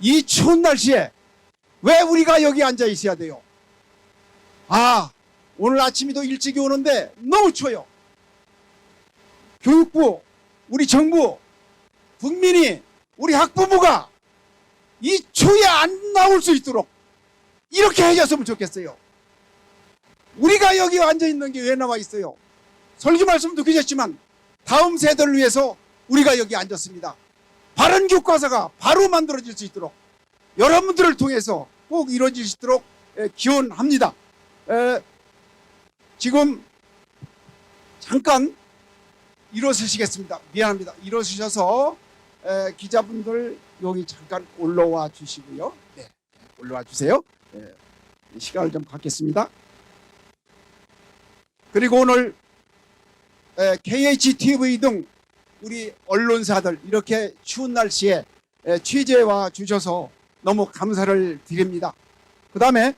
이 추운 날씨에 왜 우리가 여기 앉아 있어야 돼요? 오늘 아침에도 일찍 오는데 너무 추워요. 교육부, 우리 정부, 국민이, 우리 학부모가 이 추위에 안 나올 수 있도록 이렇게 해줬으면 좋겠어요. 우리가 여기 앉아있는 게 왜 나와 있어요? 설교 말씀도 그랬지만 다음 세대를 위해서 우리가 여기 앉았습니다. 바른 교과서가 바로 만들어질 수 있도록 여러분들을 통해서 꼭 이루어질 수 있도록 기원합니다. 지금 잠깐 일어서시겠습니다. 미안합니다. 일어서셔서 기자분들 여기 잠깐 올라와 주시고요. 네, 올라와 주세요. 시간을 좀 갖겠습니다. 그리고 오늘 KHTV 등 우리 언론사들 이렇게 추운 날씨에 취재와 주셔서 너무 감사를 드립니다. 그 다음에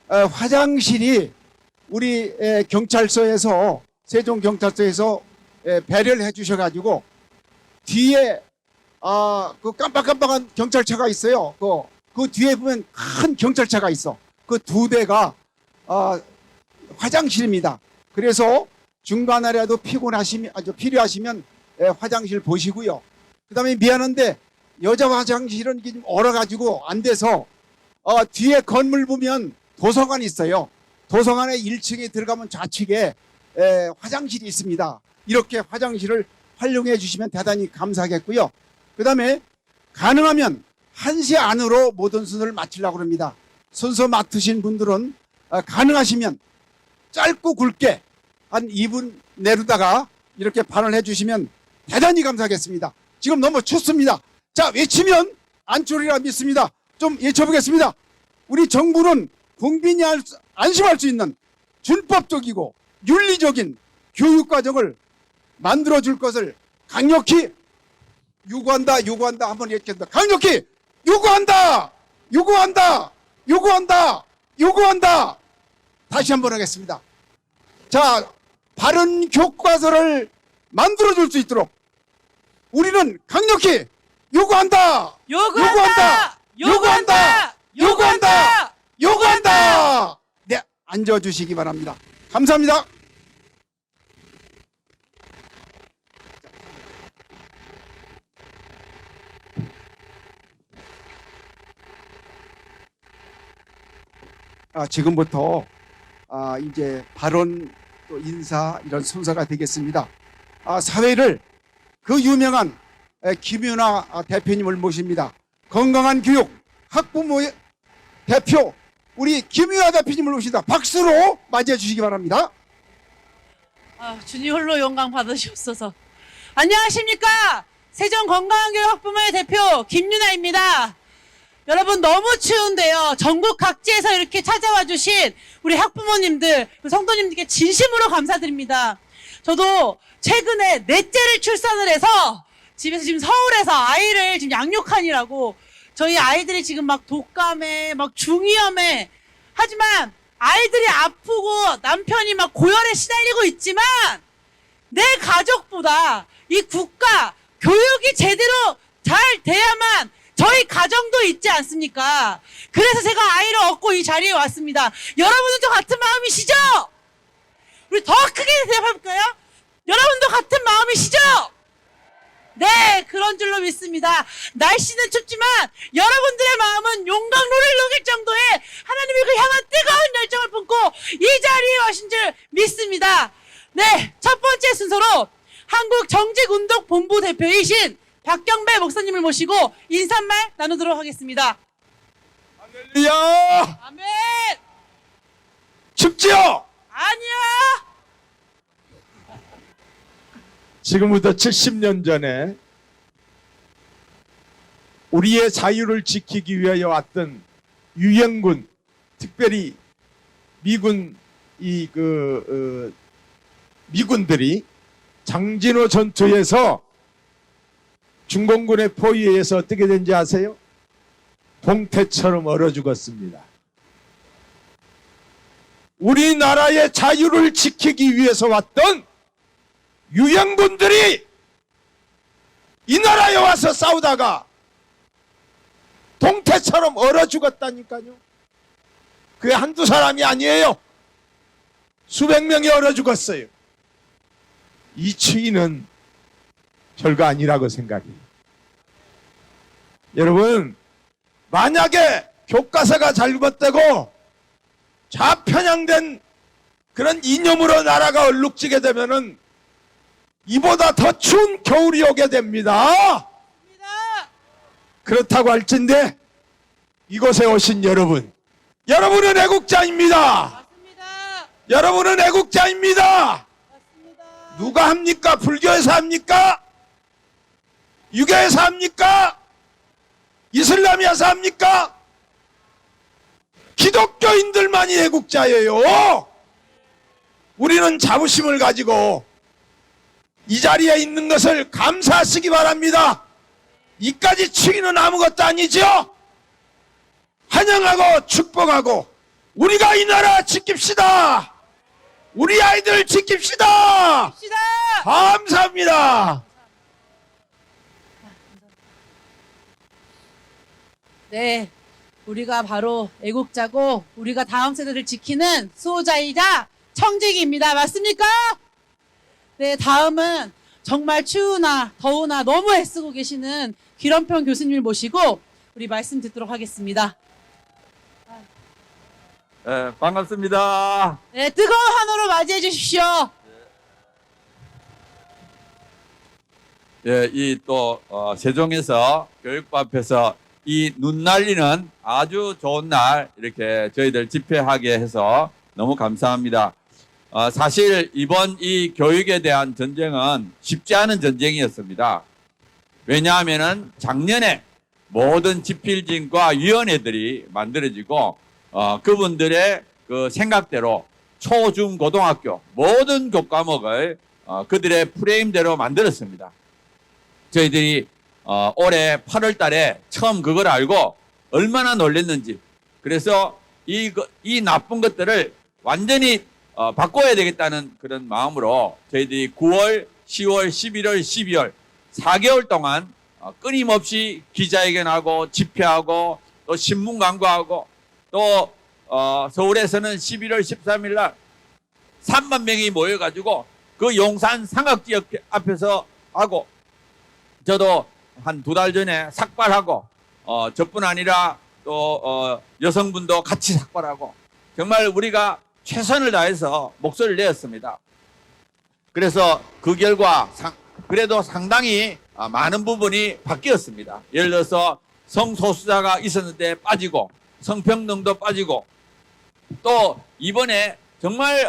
화장실이 우리 경찰서에서 세종경찰서에서 배려를 해주셔가지고 뒤에 그 깜빡깜빡한 경찰차가 있어요. 그 뒤에 보면 큰 경찰차가 있어. 그 두 대가 화장실입니다. 그래서 중간에라도 필요하시면 화장실 보시고요. 그 다음에 미안한데 여자 화장실은 이게 좀 얼어가지고 안 돼서 뒤에 건물 보면 도서관이 있어요. 도서관에 1층에 들어가면 좌측에 화장실이 있습니다. 이렇게 화장실을 활용해 주시면 대단히 감사하겠고요. 그 다음에 가능하면 1시 안으로 모든 순서를 마치려고 합니다. 순서 맡으신 분들은 가능하시면 짧고 굵게 한 2분 내로다가 이렇게 발언해 주시면 대단히 감사하겠습니다. 지금 너무 춥습니다. 자, 외치면 안철이라 믿습니다. 좀 외쳐보겠습니다. 우리 정부는 국민이 안심할 수 있는 준법적이고 윤리적인 교육과정을 만들어줄 것을 강력히 요구한다 한번 얘기합니다. 강력히 요구한다. 다시 한번 하겠습니다. 자, 바른 교과서를 만들어줄 수 있도록 우리는 강력히 요구한다. 네, 앉아주시기 바랍니다. 감사합니다. 지금부터 이제 발언 또 인사 이런 순서가 되겠습니다. 사회를 그 유명한 김윤아 대표님을 모십니다. 건강한 교육 학부모의 대표 우리 김윤아 대표님을 모십니다. 박수로 맞이해 주시기 바랍니다. 주님 홀로 영광 받으시옵소서. 안녕하십니까? 세종건강교육 학부모의 대표 김윤아입니다. 여러분 너무 추운데요. 전국 각지에서 이렇게 찾아와 주신 우리 학부모님들, 성도님들께 진심으로 감사드립니다. 저도 최근에 넷째를 출산을 해서 집에서 지금 서울에서 아이를 지금 양육하느라고 저희 아이들이 지금 막 독감에 막 중이염에 하지만 아이들이 아프고 남편이 막 고열에 시달리고 있지만 내 가족보다 이 국가 교육이 제대로 잘 돼야만 저희 가정도 있지 않습니까? 그래서 제가 아이를 얻고 이 자리에 왔습니다. 여러분도 같은 마음이시죠? 우리 더 크게 대답해볼까요? 여러분도 같은 마음이시죠? 네, 그런 줄로 믿습니다. 날씨는 춥지만 여러분들의 마음은 용광로를 녹일 정도의 하나님을 그 향한 뜨거운 열정을 품고 이 자리에 오신 줄 믿습니다. 네, 첫 번째 순서로 한국정직운동본부 대표이신 박경배 목사님을 모시고 인사말 나누도록 하겠습니다. 할렐루야! 아멘! 춥지요? 아니야! 지금부터 70년 전에 우리의 자유를 지키기 위하여 왔던 유영군, 특별히 미군 미군들이 장진호 전투에서 중공군의 포위에 의해서 어떻게 된지 아세요? 봉태처럼 얼어 죽었습니다. 우리나라의 자유를 지키기 위해서 왔던 유영군들이 이 나라에 와서 싸우다가 동태처럼 얼어 죽었다니까요. 그게 한두 사람이 아니에요. 수백 명이 얼어 죽었어요. 이 추위는 별거 아니라고 생각해요. 여러분, 만약에 교과서가 잘못되고 좌편향된 그런 이념으로 나라가 얼룩지게 되면은 이보다 더 추운 겨울이 오게 됩니다. 그렇다고 할진데 이곳에 오신 여러분은 애국자입니다. 맞습니다. 여러분은 애국자입니다. 맞습니다. 누가 합니까? 불교에서 합니까? 유교에서 합니까? 이슬람에서 합니까? 기독교인들만이 애국자예요. 우리는 자부심을 가지고 이 자리에 있는 것을 감사하시기 바랍니다. 이까지 추위는 아무것도 아니죠. 환영하고 축복하고 우리가 이 나라 지킵시다. 우리 아이들 지킵시다. 시다. 감사합니다. 네, 우리가 바로 애국자고 우리가 다음 세대를 지키는 수호자이자 청지기입니다. 맞습니까? 네, 다음은 정말 추우나 더우나 너무 애쓰고 계시는 기런평 교수님을 모시고 우리 말씀 듣도록 하겠습니다. 네, 반갑습니다. 네, 뜨거운 환호로 맞이해 주십시오. 예, 이 또 세종에서 교육부 앞에서 이 눈 날리는 아주 좋은 날 이렇게 저희들 집회하게 해서 너무 감사합니다. 사실 이번 이 교육에 대한 전쟁은 쉽지 않은 전쟁이었습니다. 왜냐하면은 작년에 모든 집필진과 위원회들이 만들어지고 그분들의 그 생각대로 초, 중, 고등학교 모든 교과목을 그들의 프레임대로 만들었습니다. 저희들이 올해 8월 달에 처음 그걸 알고 얼마나 놀랐는지, 그래서 이 나쁜 것들을 완전히 바꿔야 되겠다는 그런 마음으로 저희들이 9월, 10월, 11월, 12월 4개월 동안 끊임없이 기자회견하고 집회하고 또 신문 광고하고 또 서울에서는 11월 13일 날 3만 명이 모여가지고 그 용산 상학지역 앞에서 하고, 저도 한 2달 전에 삭발하고 저뿐 아니라 또 여성분도 같이 삭발하고 정말 우리가 최선을 다해서 목소리를 내었습니다. 그래서 그 결과 그래도 상당히 많은 부분이 바뀌었습니다. 예를 들어서 성소수자가 있었는데 빠지고 성평등도 빠지고, 또 이번에 정말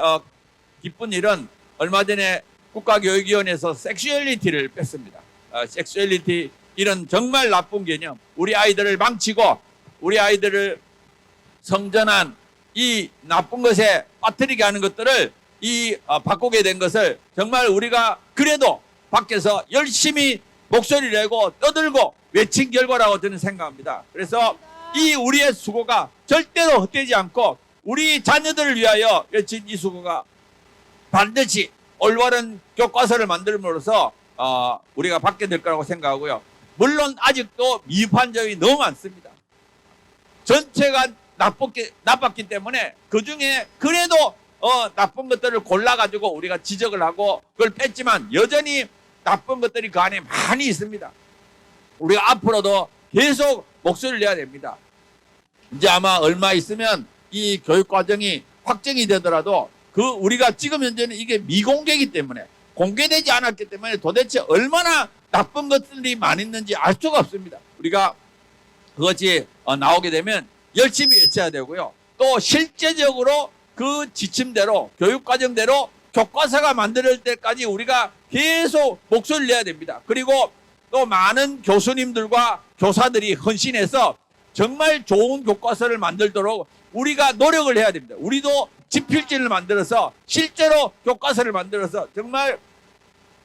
기쁜 일은 얼마 전에 국가교육위원회에서 섹슈얼리티를 뺐습니다. 섹슈얼리티 이런 정말 나쁜 개념, 우리 아이들을 망치고 우리 아이들을 성전한 이 나쁜 것에 빠뜨리게 하는 것들을 바꾸게 된 것을 정말 우리가 그래도 밖에서 열심히 목소리를 내고 떠들고 외친 결과라고 저는 생각합니다. 그래서 이 우리의 수고가 절대로 헛되지 않고 우리 자녀들을 위하여 외친 이 수고가 반드시 올바른 교과서를 만들므로써 우리가 받게 될 거라고 생각하고요. 물론 아직도 미흡한 점이 너무 많습니다. 전체가 나빴기 때문에 그 중에 그래도 나쁜 것들을 골라가지고 우리가 지적을 하고 그걸 뺐지만 여전히 나쁜 것들이 그 안에 많이 있습니다. 우리가 앞으로도 계속 목소리를 내야 됩니다. 이제 아마 얼마 있으면 이 교육 과정이 확정이 되더라도 우리가 지금 현재는 이게 미공개이기 때문에, 공개되지 않았기 때문에 도대체 얼마나 나쁜 것들이 많이 있는지 알 수가 없습니다. 우리가 그것이 나오게 되면 열심히 외쳐야 되고요. 또 실제적으로 그 지침대로 교육과정대로 교과서가 만들 때까지 우리가 계속 목소리를 내야 됩니다. 그리고 또 많은 교수님들과 교사들이 헌신해서 정말 좋은 교과서를 만들도록 우리가 노력을 해야 됩니다. 우리도 집필지를 만들어서 실제로 교과서를 만들어서 정말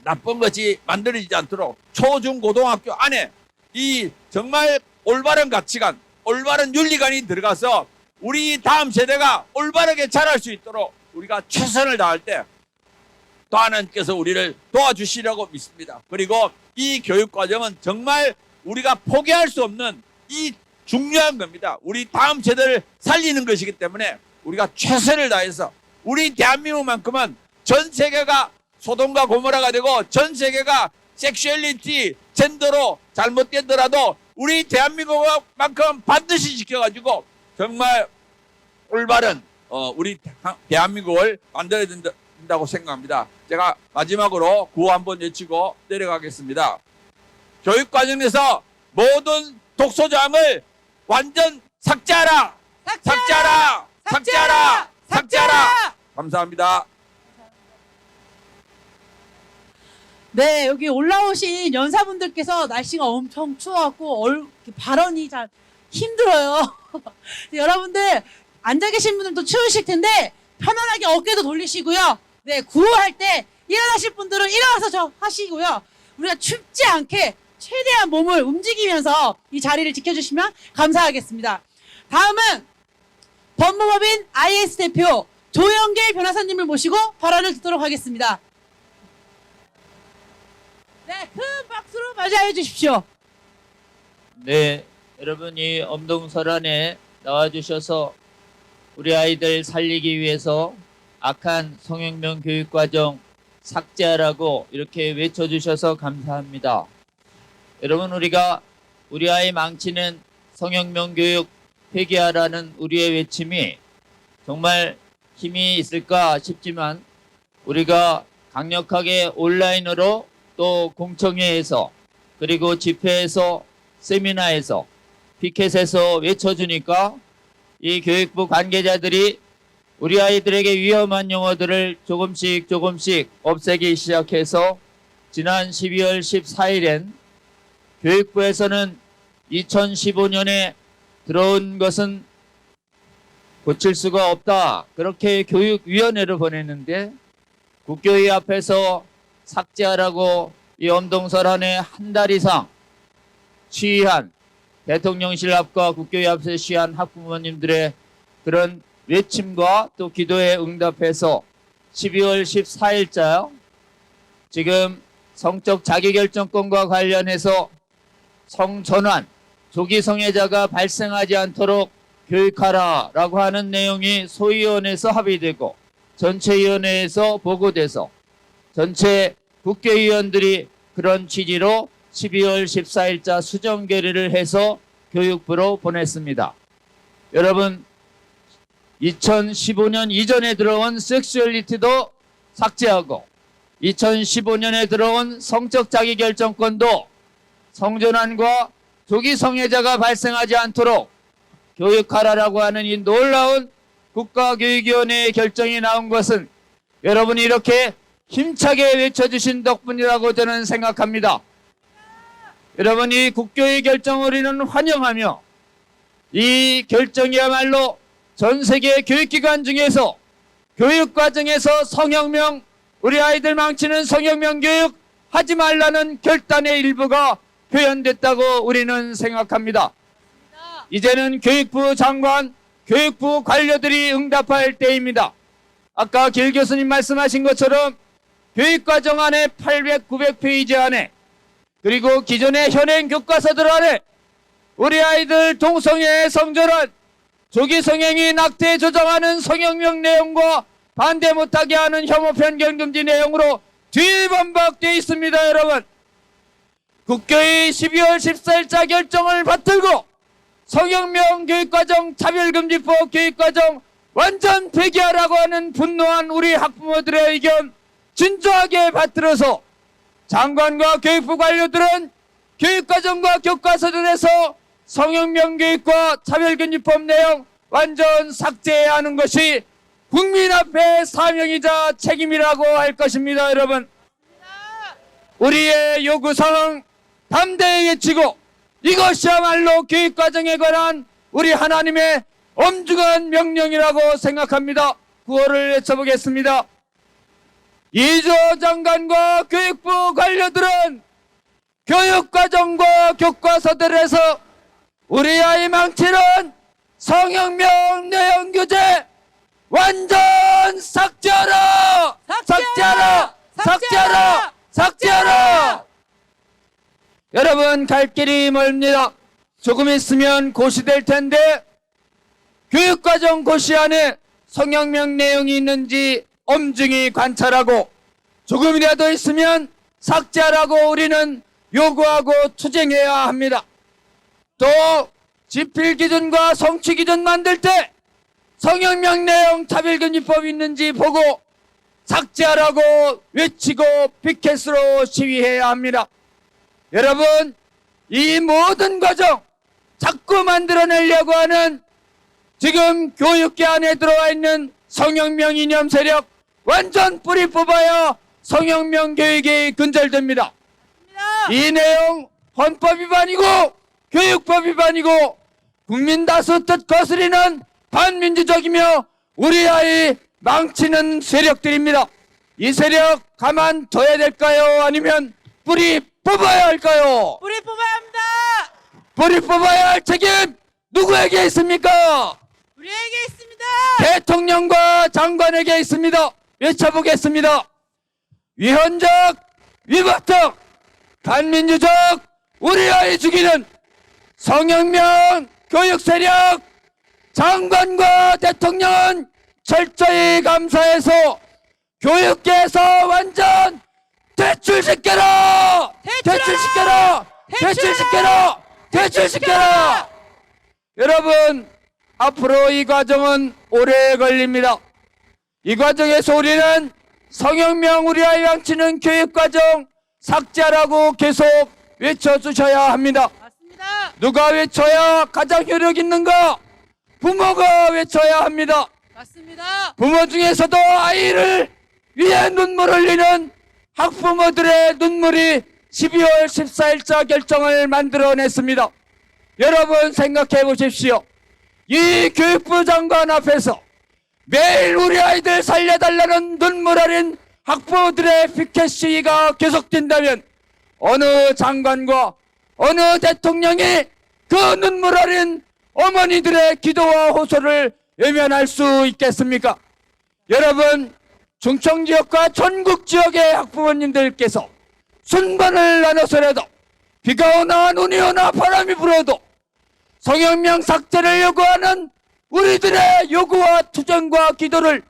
나쁜 것이 만들어지지 않도록 초, 중, 고등학교 안에 이 정말 올바른 가치관, 올바른 윤리관이 들어가서 우리 다음 세대가 올바르게 자랄 수 있도록 우리가 최선을 다할 때 또 하나님께서 우리를 도와주시려고 믿습니다. 그리고 이 교육과정은 정말 우리가 포기할 수 없는 이 중요한 겁니다. 우리 다음 세대를 살리는 것이기 때문에 우리가 최선을 다해서 우리 대한민국만큼은 전 세계가 소돔과 고모라가 되고 전 세계가 섹슈얼리티, 젠더로 잘못되더라도 우리 대한민국만큼 반드시 지켜가지고 정말 올바른 우리 대한민국을 만들어야 된다고 생각합니다. 제가 마지막으로 구호 한번 외치고 내려가겠습니다. 교육과정에서 모든 독소장을 완전 삭제하라! 삭제하라! 삭제하라! 삭제하라! 감사합니다. 네, 여기 올라오신 연사분들께서 날씨가 엄청 추워갖고 발언이 잘 힘들어요. 여러분들 앉아 계신 분들도 추우실 텐데 편안하게 어깨도 돌리시고요. 네, 구호할 때 일어나실 분들은 일어나서 저 하시고요. 우리가 춥지 않게 최대한 몸을 움직이면서 이 자리를 지켜주시면 감사하겠습니다. 다음은 법무법인 IS 대표 조영길 변호사님을 모시고 발언을 듣도록 하겠습니다. 네, 큰 박수로 맞이해 주십시오. 네, 여러분이 엄동설안에 나와주셔서 우리 아이들 살리기 위해서 악한 성형명 교육과정 삭제하라고 이렇게 외쳐주셔서 감사합니다. 여러분, 우리가 우리 아이 망치는 성형명 교육 폐기하라는 우리의 외침이 정말 힘이 있을까 싶지만 우리가 강력하게 온라인으로 또 공청회에서 그리고 집회에서 세미나에서 피켓에서 외쳐주니까 이 교육부 관계자들이 우리 아이들에게 위험한 용어들을 조금씩 없애기 시작해서 지난 12월 14일엔 교육부에서는 2015년에 들어온 것은 고칠 수가 없다. 그렇게 교육위원회를 보냈는데 국교위 앞에서 삭제하라고 이 엄동설안에 한 달 이상 시위한 대통령실 앞과 국교위 앞에서 시위한 학부모님들의 그런 외침과 또 기도에 응답해서 12월 14일자 지금 성적 자기결정권과 관련해서 성전환, 조기 성애자가 발생하지 않도록 교육하라라고 하는 내용이 소위원회에서 합의되고 전체위원회에서 보고돼서 전체 국회의원들이 그런 취지로 12월 14일자 수정 결의를 해서 교육부로 보냈습니다. 여러분, 2015년 이전에 들어온 섹슈얼리티도 삭제하고 2015년에 들어온 성적 자기결정권도 성전환과 조기 성애자가 발생하지 않도록 교육하라라고 하는 이 놀라운 국가교육위원회의 결정이 나온 것은 여러분이 이렇게 힘차게 외쳐주신 덕분이라고 저는 생각합니다. 여러분, 이 국교의 결정을 우리는 환영하며 이 결정이야말로 전 세계 교육기관 중에서 교육과정에서 성형명, 우리 아이들 망치는 성형명 교육 하지 말라는 결단의 일부가 표현됐다고 우리는 생각합니다. 이제는 교육부 장관, 교육부 관료들이 응답할 때입니다. 아까 길 교수님 말씀하신 것처럼 교육과정 안에 800, 900페이지 안에 그리고 기존의 현행 교과서들 안에 우리 아이들 동성애 성전환, 조기 성행위 낙태 조장하는 성형명 내용과 반대 못하게 하는 혐오 편견 금지 내용으로 뒤반박되어 있습니다. 여러분, 국교의 12월 14일자 결정을 받들고 성형명 교육과정 차별금지법 교육과정 완전 폐기하라고 하는 분노한 우리 학부모들의 의견 진중하게 받들어서 장관과 교육부 관료들은 교육과정과 교과서들에서 성형명 교육과 차별금지법 내용 완전 삭제해야 하는 것이 국민 앞에 사명이자 책임이라고 할 것입니다. 여러분, 우리의 요구사항 담대히 외치고 이것이야말로 교육과정에 관한 우리 하나님의 엄중한 명령이라고 생각합니다. 구호를 외쳐보겠습니다. 이조 장관과 교육부 관료들은 교육과정과 교과서들에서 우리 아이 망치는 성형명 내용 규제 완전 삭제하라! 삭제하라! 삭제하라! 삭제하라! 여러분, 갈 길이 멀습니다. 조금 있으면 고시될 텐데 교육과정 고시 안에 성형명 내용이 있는지 엄중히 관찰하고 조금이라도 있으면 삭제하라고 우리는 요구하고 투쟁해야 합니다. 또 지필기준과 성취기준 만들 때 성형명 내용 차별금지법 있는지 보고 삭제하라고 외치고 피켓으로 시위해야 합니다. 여러분, 이 모든 과정 자꾸 만들어내려고 하는 지금 교육계 안에 들어와 있는 성형명 이념 세력 완전 뿌리 뽑아야 성형명 교육이 근절됩니다. 이 내용 헌법 위반이고 교육법 위반이고 국민 다수 뜻 거스리는 반민주적이며 우리 아이 망치는 세력들입니다. 이 세력 가만둬야 될까요? 아니면 뿌리 뽑아야 할까요? 뿌리 뽑아야 합니다. 뿌리 뽑아야 할 책임 누구에게 있습니까? 우리에게 있습니다. 대통령과 장관에게 있습니다. 외쳐보겠습니다. 위헌적, 위법적, 반민주적 우리 아이 죽이는 성형명 교육 세력 장관과 대통령은 철저히 감사해서 교육계에서 완전 퇴출시켜라! 퇴출시켜라! 퇴출시켜라! 퇴출시켜라! 여러분, 앞으로 이 과정은 오래 걸립니다. 이 과정에서 우리는 성형명 우리 아이 망치는 교육과정 삭제하라고 계속 외쳐주셔야 합니다. 맞습니다. 누가 외쳐야 가장 효력 있는가? 부모가 외쳐야 합니다. 맞습니다. 부모 중에서도 아이를 위해 눈물 흘리는 학부모들의 눈물이 12월 14일자 결정을 만들어냈습니다. 여러분 생각해 보십시오. 이 교육부 장관 앞에서 매일 우리 아이들 살려달라는 눈물 어린 학부모들의 피켓 시위가 계속된다면 어느 장관과 어느 대통령이 그 눈물 어린 어머니들의 기도와 호소를 외면할 수 있겠습니까? 여러분, 충청지역과 전국지역의 학부모님들께서 순번을 나눠서라도 비가 오나 눈이 오나 바람이 불어도 성형명 삭제를 요구하는 우리들의 요구와 투쟁과 기도를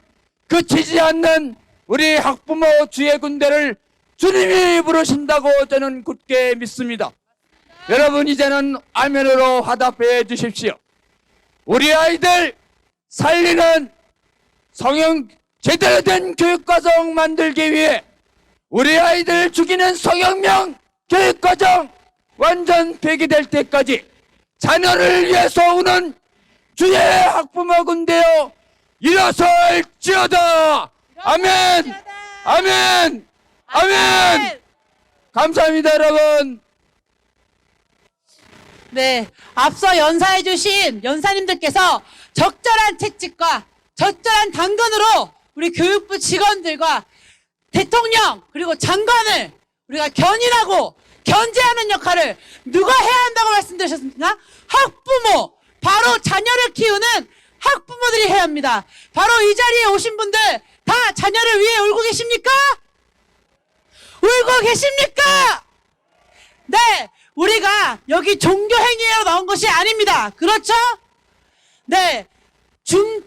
그치지 않는 우리 학부모 주의 군대를 주님이 부르신다고 저는 굳게 믿습니다. 여러분, 이제는 아멘으로 화답해 주십시오. 우리 아이들 살리는 제대로 된 교육과정 만들기 위해 우리 아이들 죽이는 성형명 교육과정 완전 폐기될 때까지 자녀를 위해서 우는 주의 학부모군 되어 일어설지어다. 아멘. 아멘. 아멘. 감사합니다, 여러분. 네, 앞서 연사해 주신 연사님들께서 적절한 채찍과 적절한 당근으로 우리 교육부 직원들과 대통령 그리고 장관을 우리가 견인하고 견제하는 역할을 누가 해야 한다고 말씀드렸습니까? 학부모, 바로 자녀를 키우는 학부모들이 해야 합니다. 바로 이 자리에 오신 분들 다 자녀를 위해 울고 계십니까? 울고 계십니까? 네, 우리가 여기 종교행위로 나온 것이 아닙니다. 그렇죠? 네,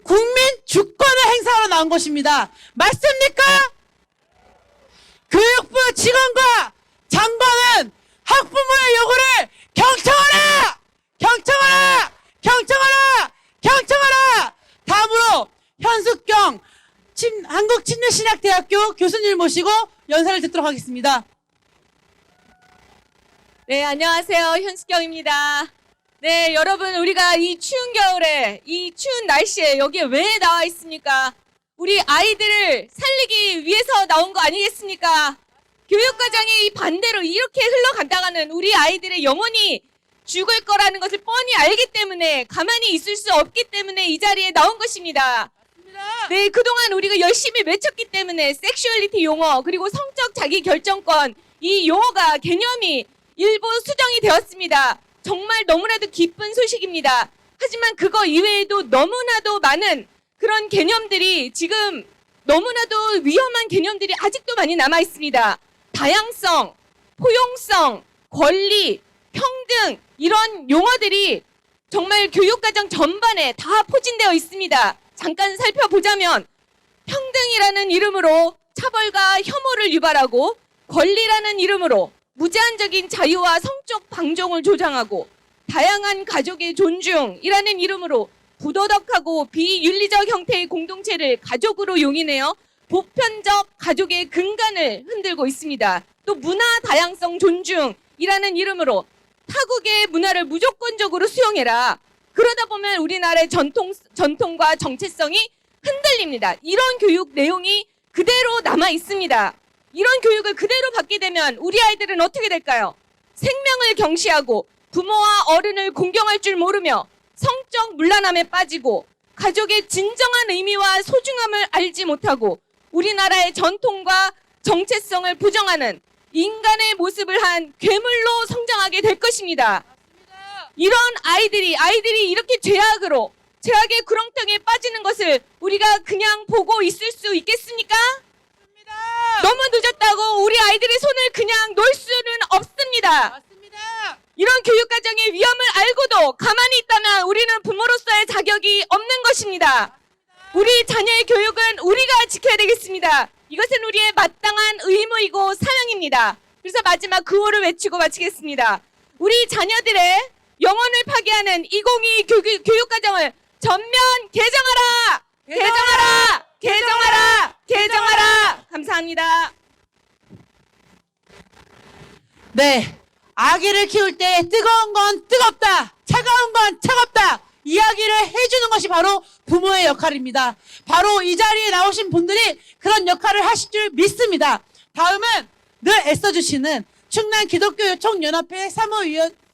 국민 주권을 행사하러 나온 것입니다. 맞습니까? 교육부 직원과 장관은 학부모의 요구를 경청하라! 경청하라! 경청하라! 경청하라! 다음으로 현숙경 한국친일신학대학교 교수님을 모시고 연사를 듣도록 하겠습니다. 네, 안녕하세요. 현숙경입니다. 네, 여러분, 우리가 이 추운 겨울에, 이 추운 날씨에 여기에 왜 나와 있습니까? 우리 아이들을 살리기 위해서 나온 거 아니겠습니까? 교육과정이 반대로 이렇게 흘러간다가는 우리 아이들의 영혼이 죽을 거라는 것을 뻔히 알기 때문에 가만히 있을 수 없기 때문에 이 자리에 나온 것입니다. 네, 그동안 우리가 열심히 외쳤기 때문에 섹슈얼리티 용어 그리고 성적 자기결정권 이 용어가 개념이 일부 수정이 되었습니다. 정말 너무나도 기쁜 소식입니다. 하지만 그거 이외에도 너무나도 많은 그런 개념들이 지금 너무나도 위험한 개념들이 아직도 많이 남아 있습니다. 다양성, 포용성, 권리, 평등 이런 용어들이 정말 교육과정 전반에 다 포진되어 있습니다. 잠깐 살펴보자면 평등이라는 이름으로 차별과 혐오를 유발하고 권리라는 이름으로 무제한적인 자유와 성적 방종을 조장하고 다양한 가족의 존중이라는 이름으로 부도덕하고 비윤리적 형태의 공동체를 가족으로 용인해요. 보편적 가족의 근간을 흔들고 있습니다. 또 문화 다양성 존중이라는 이름으로 타국의 문화를 무조건적으로 수용해라. 그러다 보면 우리나라의 전통과 정체성이 흔들립니다. 이런 교육 내용이 그대로 남아 있습니다. 이런 교육을 그대로 받게 되면 우리 아이들은 어떻게 될까요? 생명을 경시하고 부모와 어른을 공경할 줄 모르며 성적 문란함에 빠지고 가족의 진정한 의미와 소중함을 알지 못하고 우리나라의 전통과 정체성을 부정하는 인간의 모습을 한 괴물로 성장하게 될 것입니다. 이런 아이들이 이렇게 죄악의 구렁텅이에 빠지는 것을 우리가 그냥 보고 있을 수 있겠습니까? 너무 늦었다고 우리 아이들의 손을 그냥 놓을 수는 없습니다. 이런 교육과정의 위험을 알고도 가만히 있다면 우리는 부모로서의 자격이 없는 것입니다. 우리 자녀의 교육은 우리가 지켜야 되겠습니다. 이것은 우리의 마땅한 의무이고 사명입니다. 그래서 마지막 구호를 외치고 마치겠습니다. 우리 자녀들의 영혼을 파괴하는 2022 교육과정을 전면 개정하라! 개정하라! 개정하라! 개정하라! 감사합니다. 네. 아기를 키울 때 뜨거운 건 뜨겁다, 차가운 건 차갑다 이야기를 해주는 것이 바로 부모의 역할입니다. 바로 이 자리에 나오신 분들이 그런 역할을 하실 줄 믿습니다. 다음은 늘 애써주시는 충남 기독교총연합회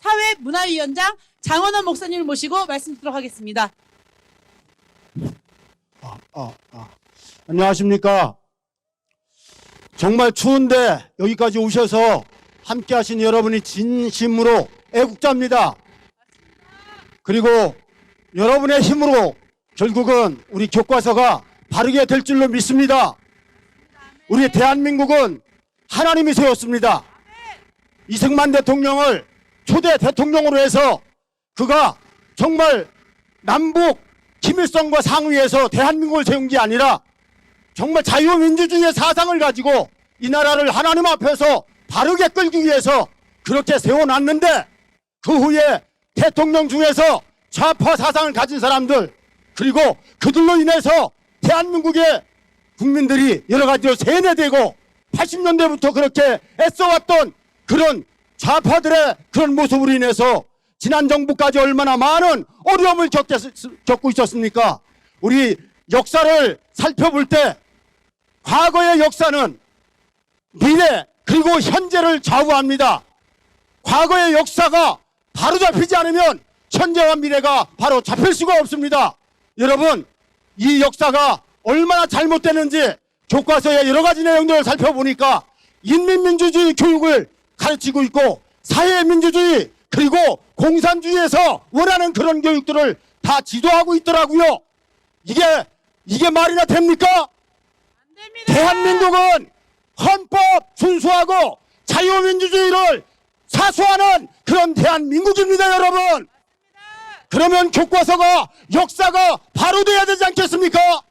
사회문화위원장 장원원 목사님을 모시고 말씀 듣도록 하겠습니다. 안녕하십니까. 정말 추운데 여기까지 오셔서 함께 하신 여러분이 진심으로 애국자입니다. 그리고 여러분의 힘으로 결국은 우리 교과서가 바르게 될 줄로 믿습니다. 우리 대한민국은 하나님이 세웠습니다. 이승만 대통령을 초대 대통령으로 해서 그가 정말 남북 김일성과 상의해서 대한민국을 세운 게 아니라 정말 자유민주주의의 사상을 가지고 이 나라를 하나님 앞에서 바르게 끌기 위해서 그렇게 세워놨는데 그 후에 대통령 중에서 좌파 사상을 가진 사람들 그리고 그들로 인해서 대한민국의 국민들이 여러 가지로 세뇌되고 80년대부터 그렇게 애써왔던 그런 좌파들의 그런 모습으로 인해서 지난 정부까지 얼마나 많은 어려움을 겪고 있었습니까? 우리 역사를 살펴볼 때 과거의 역사는 미래 그리고 현재를 좌우합니다. 과거의 역사가 바로 잡히지 않으면 현재와 미래가 바로 잡힐 수가 없습니다. 여러분, 이 역사가 얼마나 잘못되는지 교과서의 여러 가지 내용들을 살펴보니까 인민민주주의 교육을 가르치고 있고 사회민주주의 그리고 공산주의에서 원하는 그런 교육들을 다 지도하고 있더라고요. 이게 말이나 됩니까? 대한민국은 헌법 준수하고 자유민주주의를 사수하는 그런 대한민국입니다, 여러분. 그러면 교과서가 역사가 바로 돼야 되지 않겠습니까?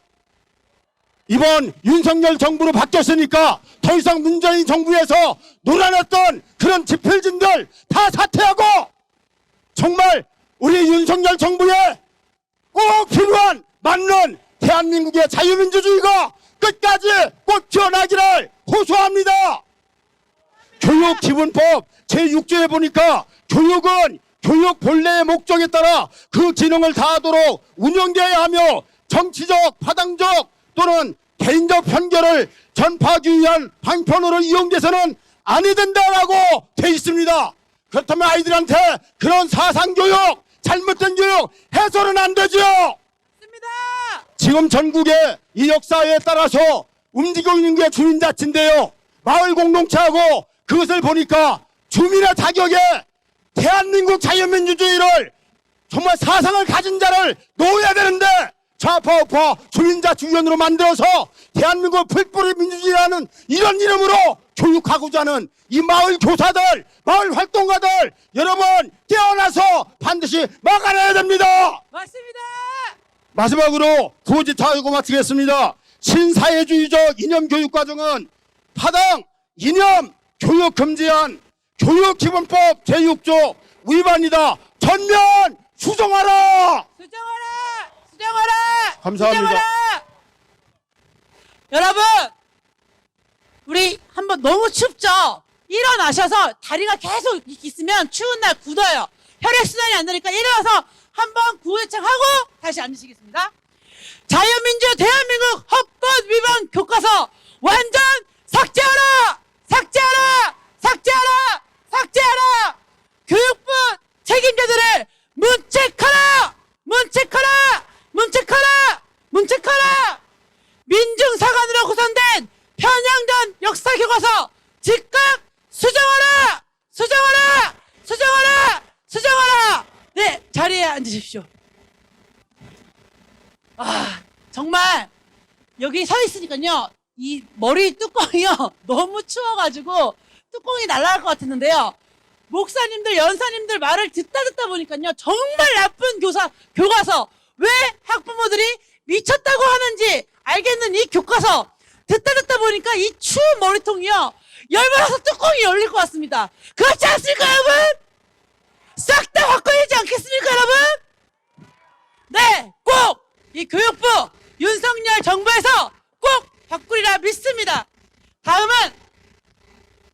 이번 윤석열 정부로 바뀌었으니까 더 이상 문재인 정부에서 놀아났던 그런 지필진들 다 사퇴하고 정말 우리 윤석열 정부에 꼭 필요한 맞는 대한민국의 자유민주주의가 끝까지 꽃 피어나기를 호소합니다. 교육기본법 제6조에 보니까 교육은 교육 본래의 목적에 따라 그 기능을 다하도록 운영되어야 하며 정치적, 파당적 또는 개인적 편견을 전파하기 위한 방편으로 이용돼서는 아니 된다라고 돼 있습니다. 그렇다면 아이들한테 그런 사상교육, 잘못된 교육 해서는 안 되죠. 지금 전국의 이 역사에 따라서 움직이고 있는 게 주민자치인데요. 마을 공동체하고 그것을 보니까 주민의 자격에 대한민국 자유민주주의를 정말 사상을 가진 자를 놓아야 되는데 좌파우파 주민자 주연으로 만들어서 대한민국 풀뿌리 민주주의라는 이런 이름으로 교육하고자 하는 이 마을 교사들, 마을 활동가들 여러분 깨어나서 반드시 막아내야 됩니다. 맞습니다. 마지막으로 구호지타하고 마치겠습니다. 신사회주의적 이념교육과정은 타당 이념 교육 금지안 교육기본법 제6조 위반이다. 전면 수정하라. 수정하라! 수정하라! 감사합니다. 수정하라! 여러분, 우리 한번 너무 춥죠? 일어나셔서 다리가 계속 이렇게 있으면 추운 날 굳어요. 혈액순환이 안 되니까 일어나서 한번 구호대창 하고 다시 앉으시겠습니다. 자유민주 대한민국 헌법 위반 교과서 완전 삭제하라! 삭제하라! 삭제하라! 삭제하라! 교육부 책임자들을 문책하라! 문책하라! 문책하라! 문책하라! 민중사관으로 구성된 편향된 역사교과서 즉각 수정하라! 수정하라! 수정하라! 수정하라! 네, 자리에 앉으십시오. 아, 정말 여기 서 있으니까요, 이 머리 뚜껑이요 너무 추워가지고 뚜껑이 날아갈 것 같았는데요. 목사님들, 연사님들 말을 듣다 보니까요, 정말 나쁜 교과서, 왜 학부모들이 미쳤다고 하는지 알겠는 이 교과서, 듣다 보니까 이 추운 머리통이요, 열받아서 뚜껑이 열릴 것 같습니다. 그렇지 않습니까, 여러분? 싹 다 바꿔야 되지 않겠습니까, 여러분? 네, 꼭 이 교육부, 윤석열 정부에서 꼭 바꾸리라 믿습니다. 다음은,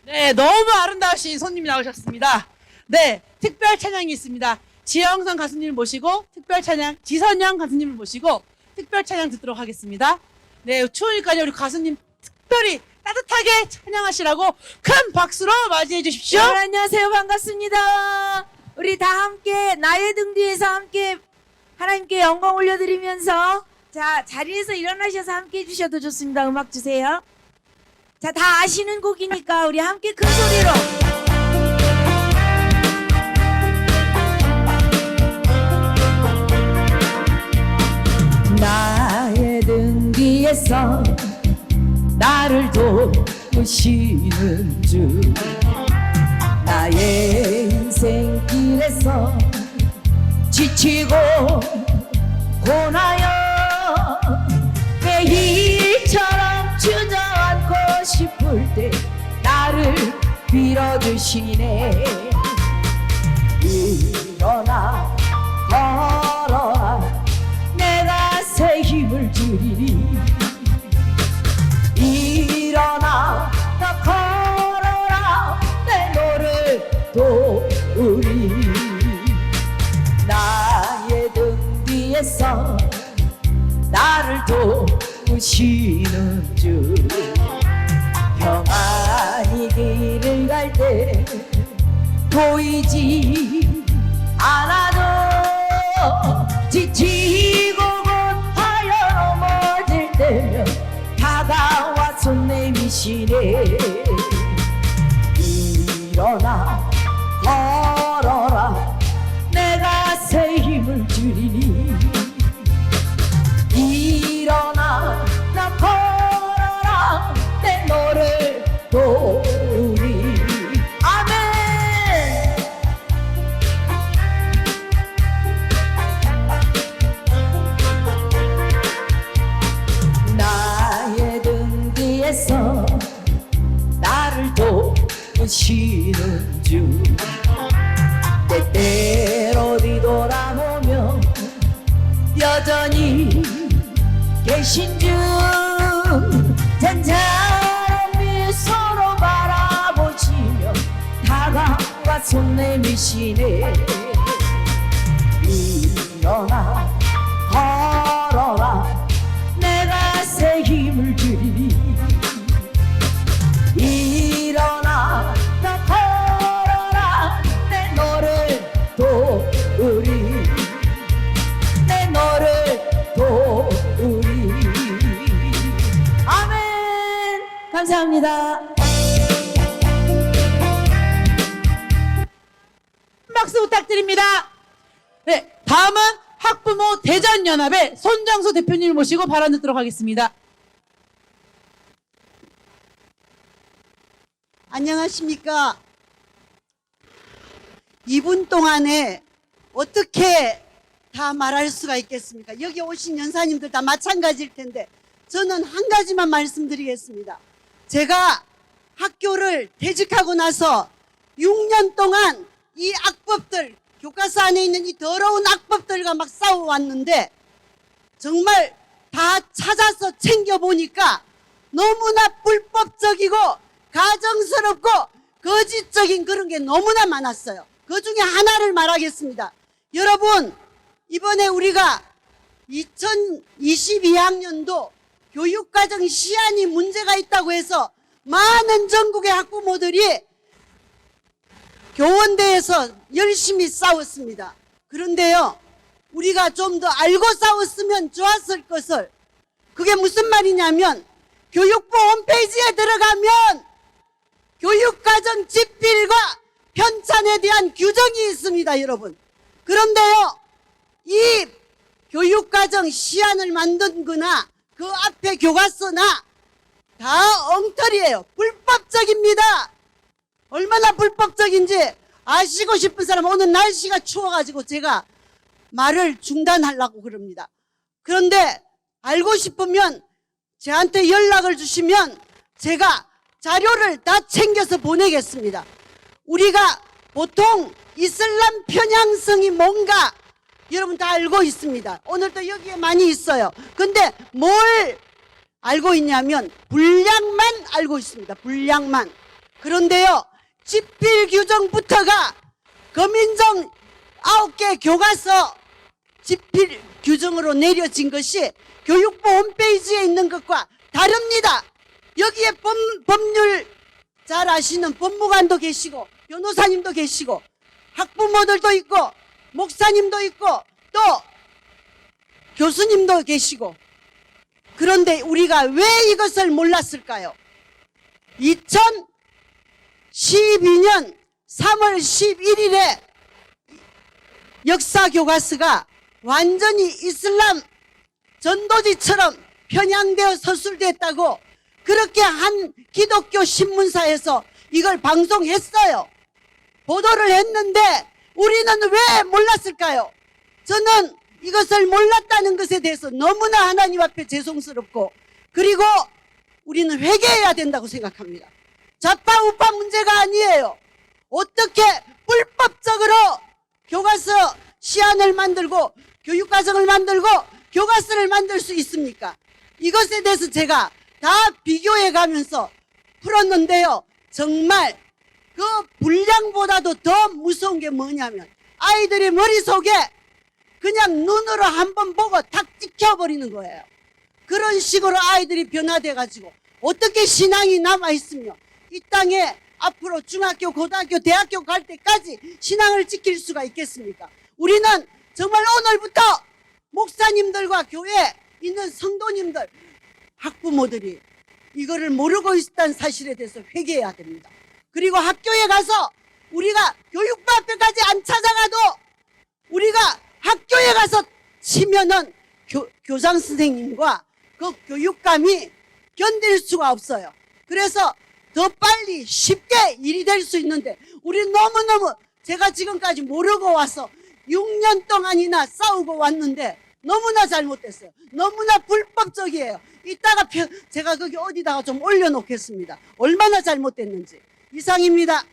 네, 너무 아름다우신 손님이 나오셨습니다. 네, 특별 찬양이 있습니다. 지영선 가수님을 모시고 특별 찬양, 지선영 가수님을 모시고 특별 찬양 듣도록 하겠습니다. 네, 추우니까요, 우리 가수님 특별히 따뜻하게 찬양하시라고 큰 박수로 맞이해 주십시오. 여러분 안녕하세요. 반갑습니다. 우리 다 함께 나의 등 뒤에서 함께 하나님께 영광 올려드리면서 자 자리에서 일어나셔서 함께 해주셔도 좋습니다. 음악 주세요. 자, 다 아시는 곡이니까 우리 함께 큰 소리로 나의 등 뒤에서 나를 도우시는 주 나의 인생길에서 지치고 고나여 매일처럼 주저앉고 싶을 때 나를 빌어주시네. 일어나 걸어라 내가 새 힘을 주리니 일어나 더 걸어라 내 너를 도우리 나의 등 뒤에서 나를 도우시는 주 평안히 길을 갈 때 보이지 않아도 지치고 곧하여 넘어질 때면 다가와 손 내미시네. 일어나 걸어라 내가 새 힘을 주리니 일어나 나 걸어라 내 너를 도우리. 아멘. 나의 등 뒤에서 나를 도우시는 주 때때로 뒤돌아보며 여전히 계신 주 잔잔한 미소로 바라보시며 다가와 손 내미시네. 일어나 걸어라 내가 새 힘을 주리니 일어나 나 걸어라 내 너를 도우리 내 너를 도우리. 아멘. 감사합니다. 박수 부탁드립니다. 네, 다음은 학부모 대전연합의 손장수 대표님을 모시고 발언 듣도록 하겠습니다. 안녕하십니까. 2분 동안에 어떻게 다 말할 수가 있겠습니까? 여기 오신 연사님들 다 마찬가지일 텐데 저는 한 가지만 말씀드리겠습니다. 제가 학교를 퇴직하고 나서 6년 동안 이 악법들, 교과서 안에 있는 이 더러운 악법들과 막 싸워왔는데 정말 다 찾아서 챙겨보니까 너무나 불법적이고 가정스럽고 거짓적인 그런 게 너무나 많았어요. 그 중에 하나를 말하겠습니다. 여러분, 이번에 우리가 2022학년도 교육과정 시안이 문제가 있다고 해서 많은 전국의 학부모들이 교원대에서 열심히 싸웠습니다. 그런데요, 우리가 좀 더 알고 싸웠으면 좋았을 것을, 그게 무슨 말이냐면 교육부 홈페이지에 들어가면 교육과정 집필과 편찬에 대한 규정이 있습니다, 여러분. 그런데요, 이 교육과정 시안을 만든 거나 그 앞에 교과서나 다 엉터리예요. 불법적입니다. 얼마나 불법적인지 아시고 싶은 사람, 오늘 날씨가 추워가지고 제가 말을 중단하려고 그럽니다. 그런데 알고 싶으면 저한테 연락을 주시면 제가 자료를 다 챙겨서 보내겠습니다. 우리가 보통 이슬람 편향성이 뭔가 여러분 다 알고 있습니다. 오늘도 여기에 많이 있어요. 근데 뭘 알고 있냐면 분량만 알고 있습니다. 분량만. 그런데요, 집필 규정부터가 검인정 9개 교과서 집필 규정으로 내려진 것이 교육부 홈페이지에 있는 것과 다릅니다. 여기에 법률 잘 아시는 법무관도 계시고 변호사님도 계시고 학부모들도 있고 목사님도 있고 또 교수님도 계시고, 그런데 우리가 왜 이것을 몰랐을까요? 2012년 3월 11일에 역사교과서가 완전히 이슬람 전도지처럼 편향되어 서술됐다고 그렇게 한 기독교 신문사에서 이걸 방송했어요. 보도를 했는데 우리는 왜 몰랐을까요? 저는 이것을 몰랐다는 것에 대해서 너무나 하나님 앞에 죄송스럽고, 그리고 우리는 회개해야 된다고 생각합니다. 좌파 우파 문제가 아니에요. 어떻게 불법적으로 교과서 시안을 만들고 교육과정을 만들고 교과서를 만들 수 있습니까? 이것에 대해서 제가 다 비교해 가면서 풀었는데요, 정말 그 분량보다도 더 무서운 게 뭐냐면 아이들의 머릿속에 그냥 눈으로 한번 보고 탁 찍혀버리는 거예요. 그런 식으로 아이들이 변화돼 가지고 어떻게 신앙이 남아있으며 이 땅에 앞으로 중학교, 고등학교, 대학교 갈 때까지 신앙을 지킬 수가 있겠습니까? 우리는 정말 오늘부터 목사님들과 교회에 있는 성도님들, 학부모들이 이거를 모르고 있다는 사실에 대해서 회개해야 됩니다. 그리고 학교에 가서 우리가 교육부 앞에까지 안 찾아가도 우리가 학교에 가서 치면은 교장 선생님과 그 교육감이 견딜 수가 없어요. 그래서 더 빨리 쉽게 일이 될 수 있는데 우리 너무너무, 제가 지금까지 모르고 와서 6년 동안이나 싸우고 왔는데 너무나 잘못됐어요. 너무나 불법적이에요. 이따가 제가 거기 어디다가 좀 올려놓겠습니다. 얼마나 잘못됐는지. 이상입니다.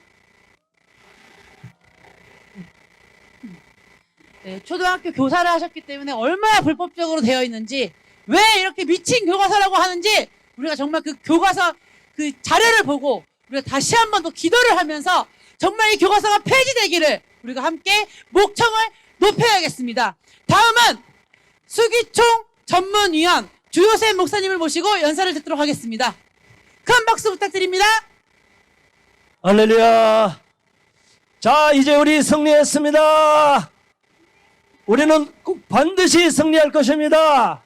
네, 초등학교 교사를 하셨기 때문에 얼마나 불법적으로 되어 있는지, 왜 이렇게 미친 교과서라고 하는지 우리가 정말 그 교과서 그 자료를 보고 우리가 다시 한 번 더 기도를 하면서 정말 이 교과서가 폐지되기를 우리가 함께 목청을 높여야겠습니다. 다음은 수기총 전문위원 주요셉 목사님을 모시고 연설을 듣도록 하겠습니다. 큰 박수 부탁드립니다. 할렐루야. 자, 이제 우리 승리했습니다. 우리는 꼭 반드시 승리할 것입니다.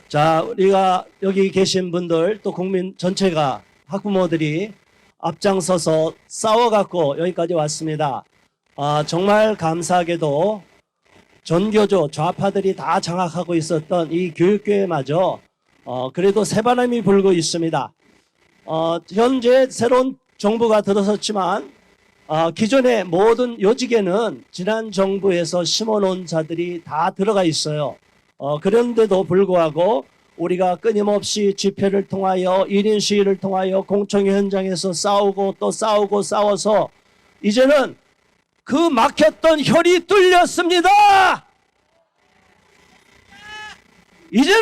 자, 우리가 여기 계신 분들 또 국민 전체가, 학부모들이 앞장서서 싸워갖고 여기까지 왔습니다. 정말 감사하게도 전교조 좌파들이 다 장악하고 있었던 이 교육계마저 그래도 새바람이 불고 있습니다. 현재 새로운 정부가 들어섰지만 기존의 모든 요직에는 지난 정부에서 심어놓은 자들이 다 들어가 있어요. 그런데도 불구하고 우리가 끊임없이 집회를 통하여 1인 시위를 통하여 공청회 현장에서 싸우고 또 싸우고 싸워서 이제는 그 막혔던 혈이 뚫렸습니다. 이제는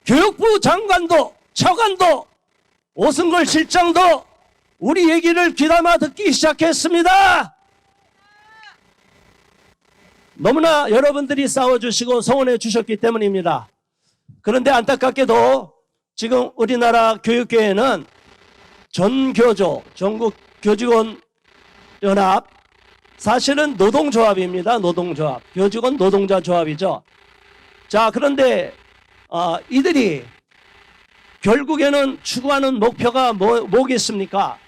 교육부 장관도 차관도 오승걸 실장도 우리 얘기를 귀담아 듣기 시작했습니다. 너무나 여러분들이 싸워주시고 성원해 주셨기 때문입니다. 그런데 안타깝게도 지금 우리나라 교육계에는 전교조, 전국 교직원 연합, 사실은 노동조합입니다. 노동조합. 교직원 노동자 조합이죠. 자, 그런데 이들이 결국에는 추구하는 목표가 뭐겠습니까?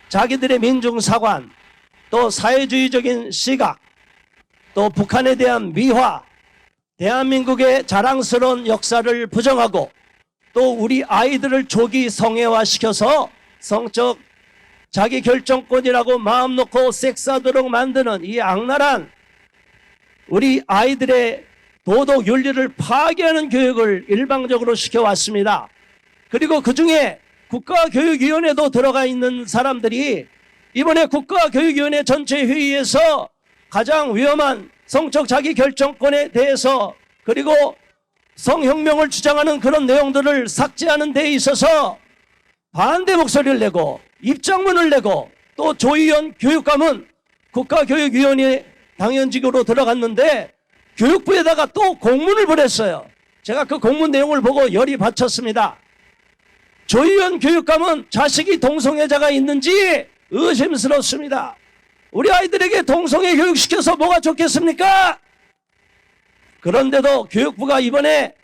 자기들의 민중사관, 또 사회주의적인 시각, 또 북한에 대한 미화, 대한민국의 자랑스러운 역사를 부정하고 또 우리 아이들을 조기 성애화시켜서 성적 자기 결정권이라고 마음 놓고 섹스하도록 만드는 이 악랄한 우리 아이들의 도덕 윤리를 파괴하는 교육을 일방적으로 시켜왔습니다. 그리고 그중에 국가교육위원회도 들어가 있는 사람들이 이번에 국가교육위원회 전체 회의에서 가장 위험한 성적 자기 결정권에 대해서 그리고 성혁명을 주장하는 그런 내용들을 삭제하는 데 있어서 반대 목소리를 내고 입장문을 내고 또 조희연 교육감은 국가교육위원회 당연직으로 들어갔는데 교육부에다가 또 공문을 보냈어요. 제가 그 공문 내용을 보고 열이 받쳤습니다. 조희연 교육감은 자식이 동성애자가 있는지 의심스럽습니다. 우리 아이들에게 동성애 교육시켜서 뭐가 좋겠습니까? 그런데도 교육부가 이번에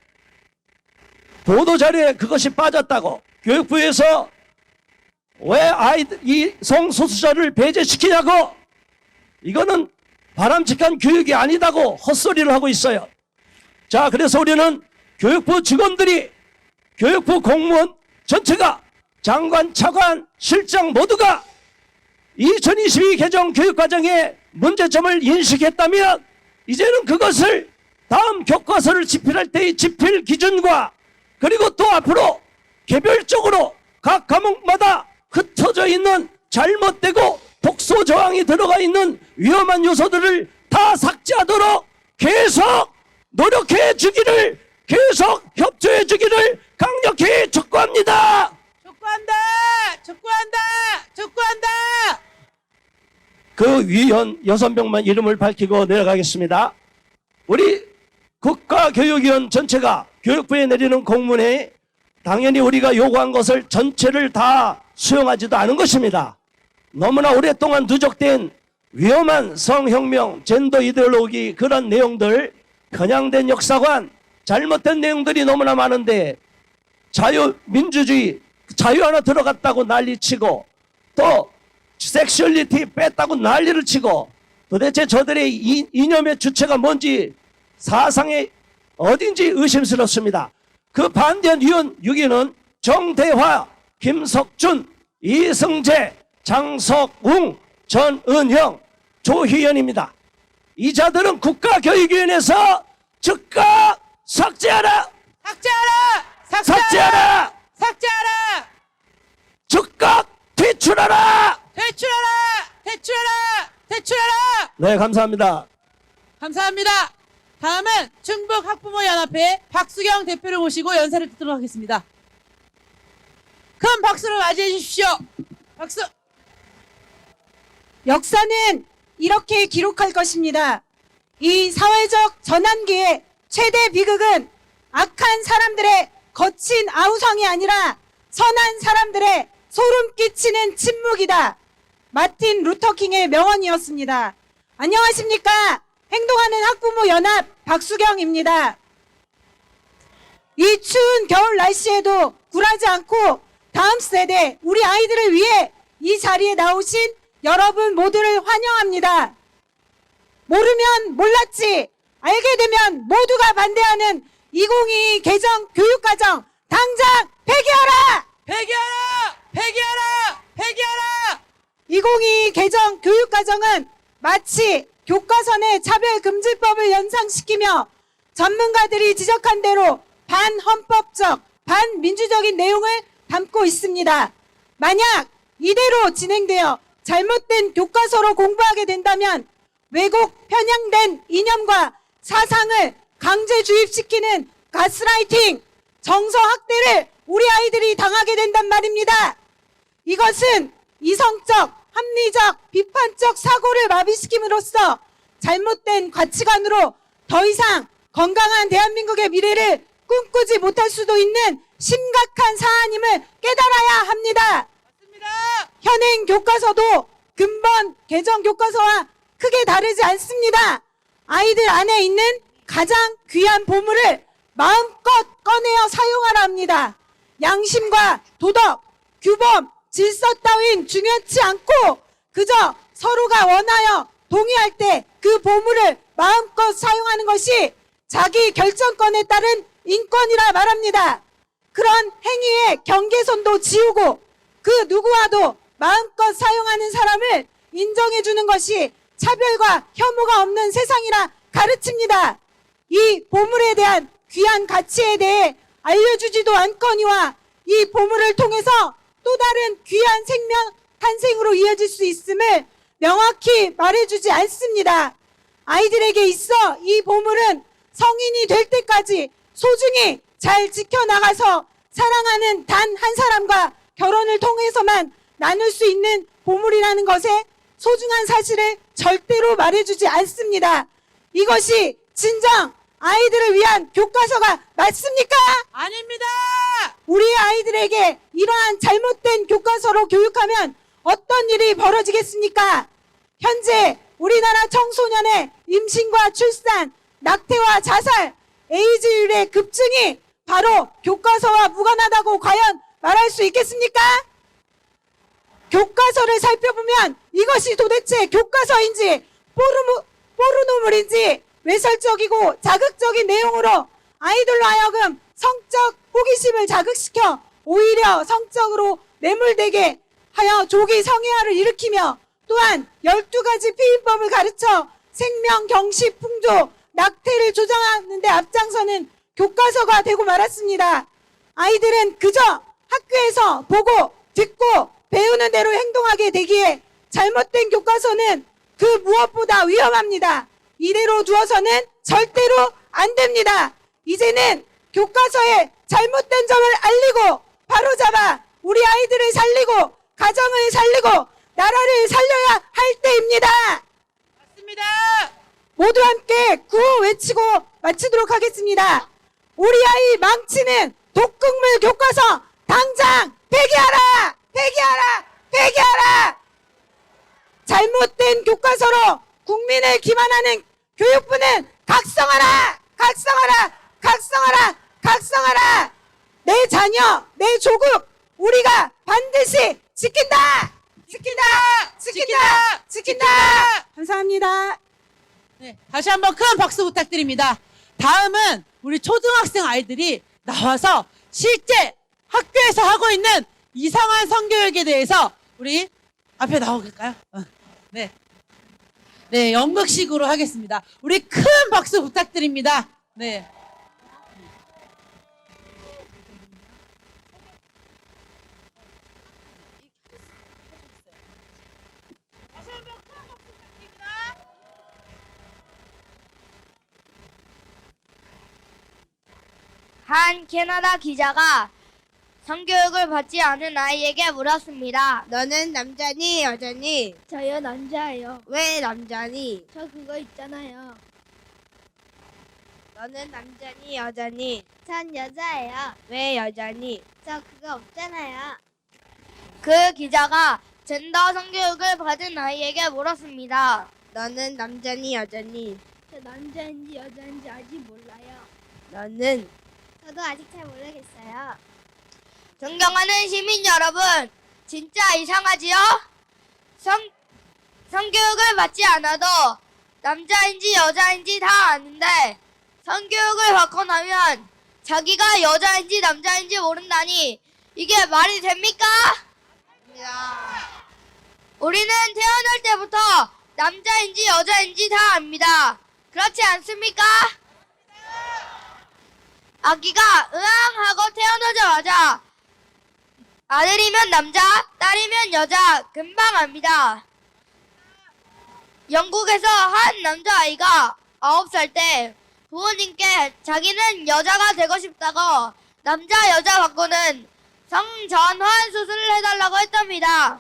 보도자료에 그것이 빠졌다고 교육부에서 왜 아이들 이 성소수자를 배제시키냐고 이거는 바람직한 교육이 아니다고 헛소리를 하고 있어요. 자, 그래서 우리는 교육부 직원들이 교육부 공무원 전체가 장관, 차관, 실장 모두가 2022 개정 교육과정의 문제점을 인식했다면 이제는 그것을 다음 교과서를 집필할 때의 집필 기준과 그리고 또 앞으로 개별적으로 각 과목마다 흩어져 있는 잘못되고 독소 저항이 들어가 있는 위험한 요소들을 다 삭제하도록 계속 노력해 주기를 계속 협조해 주기를 강력히 촉구합니다. 촉구한다! 촉구한다! 촉구한다! 그 위원 6명만 이름을 밝히고 내려가겠습니다. 우리 국가교육위원 전체가 교육부에 내리는 공문에 당연히 우리가 요구한 것을 전체를 다 수용하지도 않은 것입니다. 너무나 오랫동안 누적된 위험한 성혁명, 젠더 이데올로기 그런 내용들, 편향된 역사관, 잘못된 내용들이 너무나 많은데 자유민주주의, 자유 하나 들어갔다고 난리치고 또 섹슈얼리티 뺐다고 난리를 치고 도대체 저들의 이념의 주체가 뭔지 사상에 어딘지 의심스럽습니다. 그 반대한 위원 6위는 정대화, 김석준, 이승재, 장석웅, 전은형, 조희연입니다. 이 자들은 국가교육위원회에서 즉각 삭제하라! 삭제하라! 삭제하라! 삭제하라! 즉각 퇴출하라! 퇴출하라! 퇴출하라! 퇴출하라! 네, 감사합니다. 감사합니다. 다음은 충북 학부모연합회 박수경 대표를 모시고 연설을 듣도록 하겠습니다. 큰 박수로 맞이해 주십시오. 박수. 역사는 이렇게 기록할 것입니다. 이 사회적 전환기의 최대 비극은 악한 사람들의 거친 아우성이 아니라 선한 사람들의 소름 끼치는 침묵이다. 마틴 루터킹의 명언이었습니다. 안녕하십니까? 행동하는 학부모 연합 박수경입니다. 이 추운 겨울 날씨에도 굴하지 않고 다음 세대 우리 아이들을 위해 이 자리에 나오신 여러분 모두를 환영합니다. 모르면 몰랐지 알게 되면 모두가 반대하는 2022 개정 교육과정 당장 폐기하라! 폐기하라! 폐기하라! 폐기하라! 2022 개정 교육과정은 마치 교과서 내 차별금지법을 연상시키며 전문가들이 지적한 대로 반헌법적, 반민주적인 내용을 담고 있습니다. 만약 이대로 진행되어 잘못된 교과서로 공부하게 된다면 왜곡 편향된 이념과 사상을 강제 주입시키는 가스라이팅, 정서 학대를 우리 아이들이 당하게 된단 말입니다. 이것은 이성적, 합리적, 비판적 사고를 마비시킴으로써 잘못된 가치관으로 더 이상 건강한 대한민국의 미래를 꿈꾸지 못할 수도 있는 심각한 사안임을 깨달아야 합니다. 맞습니다. 현행 교과서도 근본 개정 교과서와 크게 다르지 않습니다. 아이들 안에 있는 가장 귀한 보물을 마음껏 꺼내어 사용하라 합니다. 양심과 도덕, 규범, 질서 따윈 중요치 않고 그저 서로가 원하여 동의할 때 그 보물을 마음껏 사용하는 것이 자기 결정권에 따른 인권이라 말합니다. 그런 행위의 경계선도 지우고 그 누구와도 마음껏 사용하는 사람을 인정해주는 것이 차별과 혐오가 없는 세상이라 가르칩니다. 이 보물에 대한 귀한 가치에 대해 알려주지도 않거니와 이 보물을 통해서 또 다른 귀한 생명 탄생으로 이어질 수 있음을 명확히 말해주지 않습니다. 아이들에게 있어 이 보물은 성인이 될 때까지 소중히 잘 지켜나가서 사랑하는 단 한 사람과 결혼을 통해서만 나눌 수 있는 보물이라는 것에 소중한 사실을 절대로 말해주지 않습니다. 이것이 진정 아이들을 위한 교과서가 맞습니까? 아닙니다. 우리 아이들에게 이러한 잘못된 교과서로 교육하면 어떤 일이 벌어지겠습니까? 현재 우리나라 청소년의 임신과 출산, 낙태와 자살, 에이즈율의 급증이 바로 교과서와 무관하다고 과연 말할 수 있겠습니까? 교과서를 살펴보면 이것이 도대체 교과서인지 포르노물인지 외설적이고 자극적인 내용으로 아이들로 하여금 성적 호기심을 자극시켜 오히려 성적으로 매몰되게 하여 조기 성애화를 일으키며 또한 12가지 피임법을 가르쳐 생명, 경시, 풍조, 낙태를 조장하는 데 앞장서는 교과서가 되고 말았습니다. 아이들은 그저 학교에서 보고 듣고 배우는 대로 행동하게 되기에 잘못된 교과서는 그 무엇보다 위험합니다. 이대로 두어서는 절대로 안 됩니다. 이제는 교과서의 잘못된 점을 알리고 바로잡아 우리 아이들을 살리고 가정을 살리고 나라를 살려야 할 때입니다. 맞습니다. 모두 함께 구호 외치고 마치도록 하겠습니다. 우리 아이 망치는 독극물 교과서 당장 폐기하라! 폐기하라! 폐기하라! 잘못된 교과서로 국민을 기만하는 교육부는 각성하라! 각성하라! 각성하라! 각성하라! 내 자녀, 내 조국 우리가 반드시 지킨다! 지킨다! 지킨다! 지킨다! 감사합니다. 네, 다시 한번 큰 박수 부탁드립니다. 다음은 우리 초등학생 아이들이 나와서 실제 학교에서 하고 있는 이상한 성교육에 대해서 우리 앞에 나오실까요? 네. 네, 연극식으로 하겠습니다. 우리 큰 박수 부탁드립니다. 네. 한 캐나다 기자가 성교육을 받지 않은 아이에게 물었습니다. 너는 남자니 여자니? 저요 남자예요. 왜 남자니? 저 그거 있잖아요. 너는 남자니 여자니? 전 여자예요. 왜 여자니? 저 그거 없잖아요. 그 기자가 젠더 성교육을 받은 아이에게 물었습니다. 너는 남자니 여자니? 저 남자인지 여자인지 아직 몰라요. 너는? 저도 아직 잘 모르겠어요. 존경하는 시민 여러분, 진짜 이상하지요? 성교육을 받지 않아도 남자인지 여자인지 다 아는데 성교육을 받고 나면 자기가 여자인지 남자인지 모른다니 이게 말이 됩니까? 우리는 태어날 때부터 남자인지 여자인지 다 압니다. 그렇지 않습니까? 아기가 으앙 하고 태어나자마자 아들이면 남자, 딸이면 여자 금방 압니다. 영국에서 한 남자아이가 9살 때 부모님께 자기는 여자가 되고 싶다고 남자 여자 바꾸는 성전환 수술을 해달라고 했답니다.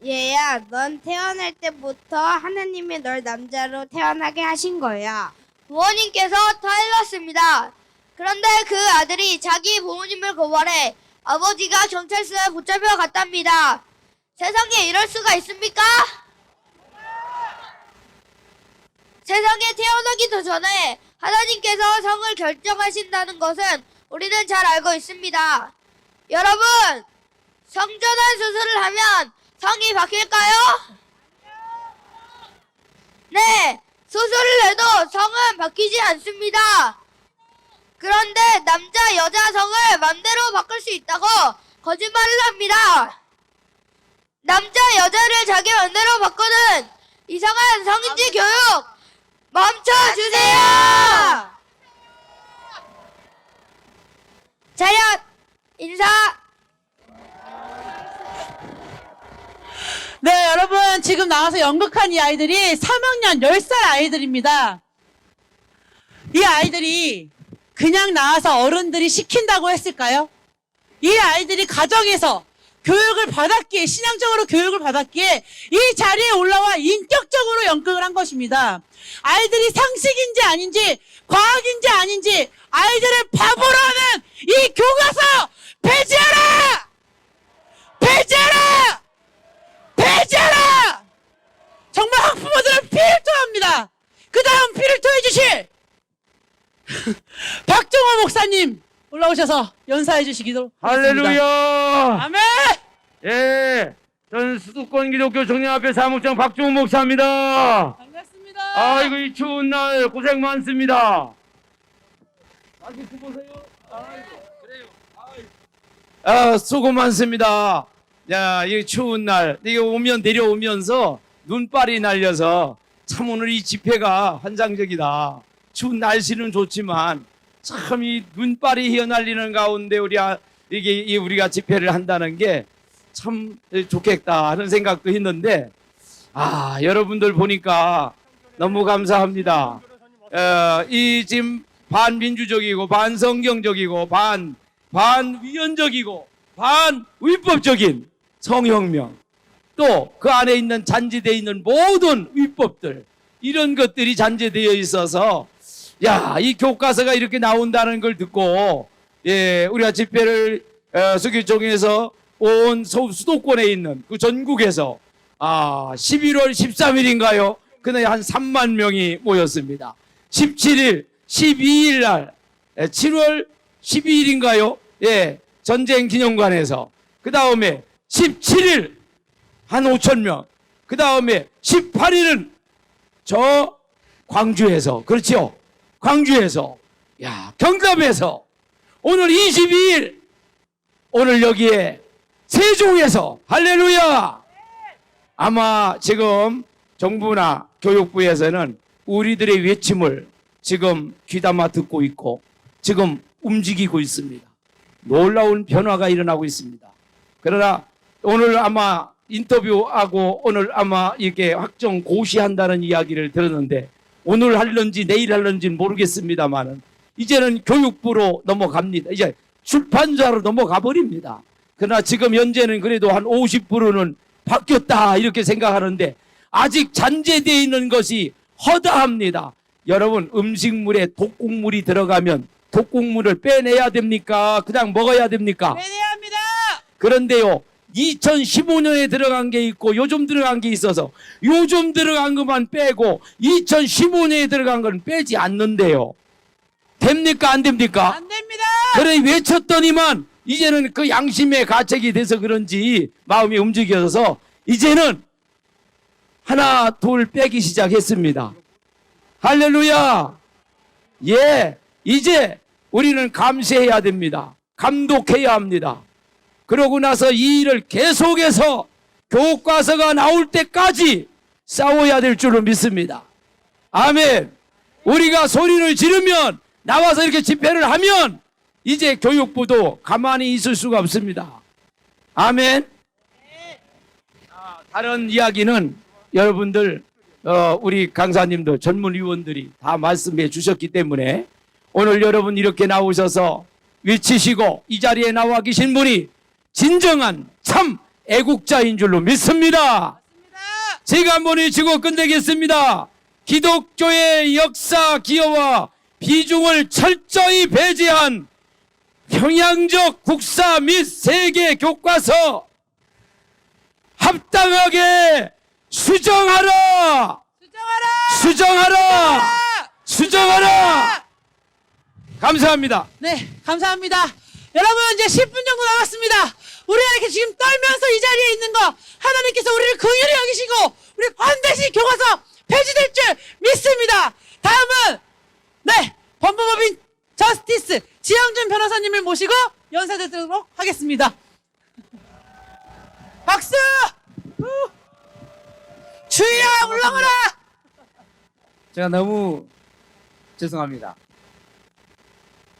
얘야, 넌 태어날 때부터 하나님이 널 남자로 태어나게 하신 거야. 부모님께서 타일렀습니다. 그런데 그 아들이 자기 부모님을 고발해 아버지가 경찰서에 붙잡혀 갔답니다. 세상에 이럴 수가 있습니까? 세상에 태어나기도 전에 하나님께서 성을 결정하신다는 것은 우리는 잘 알고 있습니다. 여러분, 성전환 수술을 하면 성이 바뀔까요? 네, 수술을 해도 성은 바뀌지 않습니다. 그런데 남자, 여자 성을 맘대로 바꿀 수 있다고 거짓말을 합니다. 남자, 여자를 자기 맘대로 바꾸는 이상한 성인지 교육 멈춰주세요! 차렷! 인사! 네, 여러분 지금 나와서 연극한 이 아이들이 3학년 10살 아이들입니다. 이 아이들이 그냥 나와서 어른들이 시킨다고 했을까요? 이 아이들이 가정에서 교육을 받았기에, 신앙적으로 교육을 받았기에 이 자리에 올라와 인격적으로 연극을 한 것입니다. 아이들이 상식인지 아닌지, 과학인지 아닌지 아이들을 바보로 하는 이 교과서 폐지하라! 폐지하라! 폐지하라! 정말 학부모들은 피를 토합니다. 그 다음 피를 토해 주실 박종호 목사님 올라오셔서 연사해 주시기로 하겠습니다. 할렐루야! 아멘! 예, 저는 수도권 기독교 정례합회 사무장 박종훈 목사입니다. 반갑습니다. 아이고, 이 추운 날 고생 많습니다. 수고 많습니다. 야, 이 추운 날, 이게 내려오면서 눈발이 날려서 참 오늘 이 집회가 환상적이다. 추운 날씨는 좋지만 참 이 눈발이 휘어날리는 가운데 우리가 집회를 한다는 게 참 좋겠다 하는 생각도 했는데, 여러분들 보니까 너무 감사합니다. 이 지금 반민주적이고 반성경적이고 반위원적이고 반위법적인 성혁명, 또 그 안에 있는 잔재되어 있는 모든 위법들, 이런 것들이 잔재되어 있어서 이 교과서가 이렇게 나온다는 걸 듣고, 우리가 집회를 수교총에서 온 수도권에 있는 그 전국에서 11월 13일인가요? 그날 한 3만 명이 모였습니다. 17일, 12일 날 7월 12일인가요? 전쟁 기념관에서, 그 다음에 17일 한 5천 명, 그 다음에 18일은 저 광주에서, 그렇죠? 광주에서, 경남에서, 오늘 22일, 오늘 여기에 세종에서, 할렐루야! 아마 지금 정부나 교육부에서는 우리들의 외침을 지금 귀담아 듣고 있고 지금 움직이고 있습니다. 놀라운 변화가 일어나고 있습니다. 그러나 오늘 아마 인터뷰하고 오늘 아마 이렇게 확정 고시한다는 이야기를 들었는데, 오늘 할런지 내일 할런지는 모르겠습니다만은 이제는 교육부로 넘어갑니다. 이제 출판사로 넘어가 버립니다. 그러나 지금 현재는 그래도 한 50%는 바뀌었다 이렇게 생각하는데 아직 잔재되어 있는 것이 허다합니다. 여러분, 음식물에 독국물이 들어가면 독국물을 빼내야 됩니까? 그냥 먹어야 됩니까? 빼내야 합니다. 그런데요, 2015년에 들어간 게 있고 요즘 들어간 게 있어서 요즘 들어간 것만 빼고 2015년에 들어간 건 빼지 않는데요. 됩니까? 안 됩니까? 안 됩니다. 그래 외쳤더니만 이제는 그 양심의 가책이 돼서 그런지 마음이 움직여서 이제는 하나 둘 빼기 시작했습니다. 할렐루야. 예, 이제 우리는 감시해야 됩니다. 감독해야 합니다. 그러고 나서 이 일을 계속해서 교과서가 나올 때까지 싸워야 될 줄로 믿습니다. 아멘. 우리가 소리를 지르면, 나와서 이렇게 집회를 하면 이제 교육부도 가만히 있을 수가 없습니다. 아멘. 다른 이야기는 여러분들 우리 강사님들, 전문위원들이 다 말씀해 주셨기 때문에 오늘 여러분 이렇게 나오셔서 외치시고 이 자리에 나와 계신 분이 진정한 참 애국자인 줄로 믿습니다. 제가 한번 외치고 끝내겠습니다. 기독교의 역사, 기여와 비중을 철저히 배제한 평양적 국사 및 세계 교과서 합당하게 수정하라! 수정하라! 수정하라! 감사합니다. 네, 감사합니다. 여러분, 이제 10분 정도 남았습니다. 우리가 이렇게 지금 떨면서 이 자리에 있는 거, 하나님께서 우리를 긍휼히 여기시고 우리 반드시 교과서 폐지될 줄 믿습니다. 다음은 네, 법무법인 저스티스 지영준 변호사님을 모시고 연사드리도록 하겠습니다. 박수! 주희야, 올라가라! 제가 너무 죄송합니다.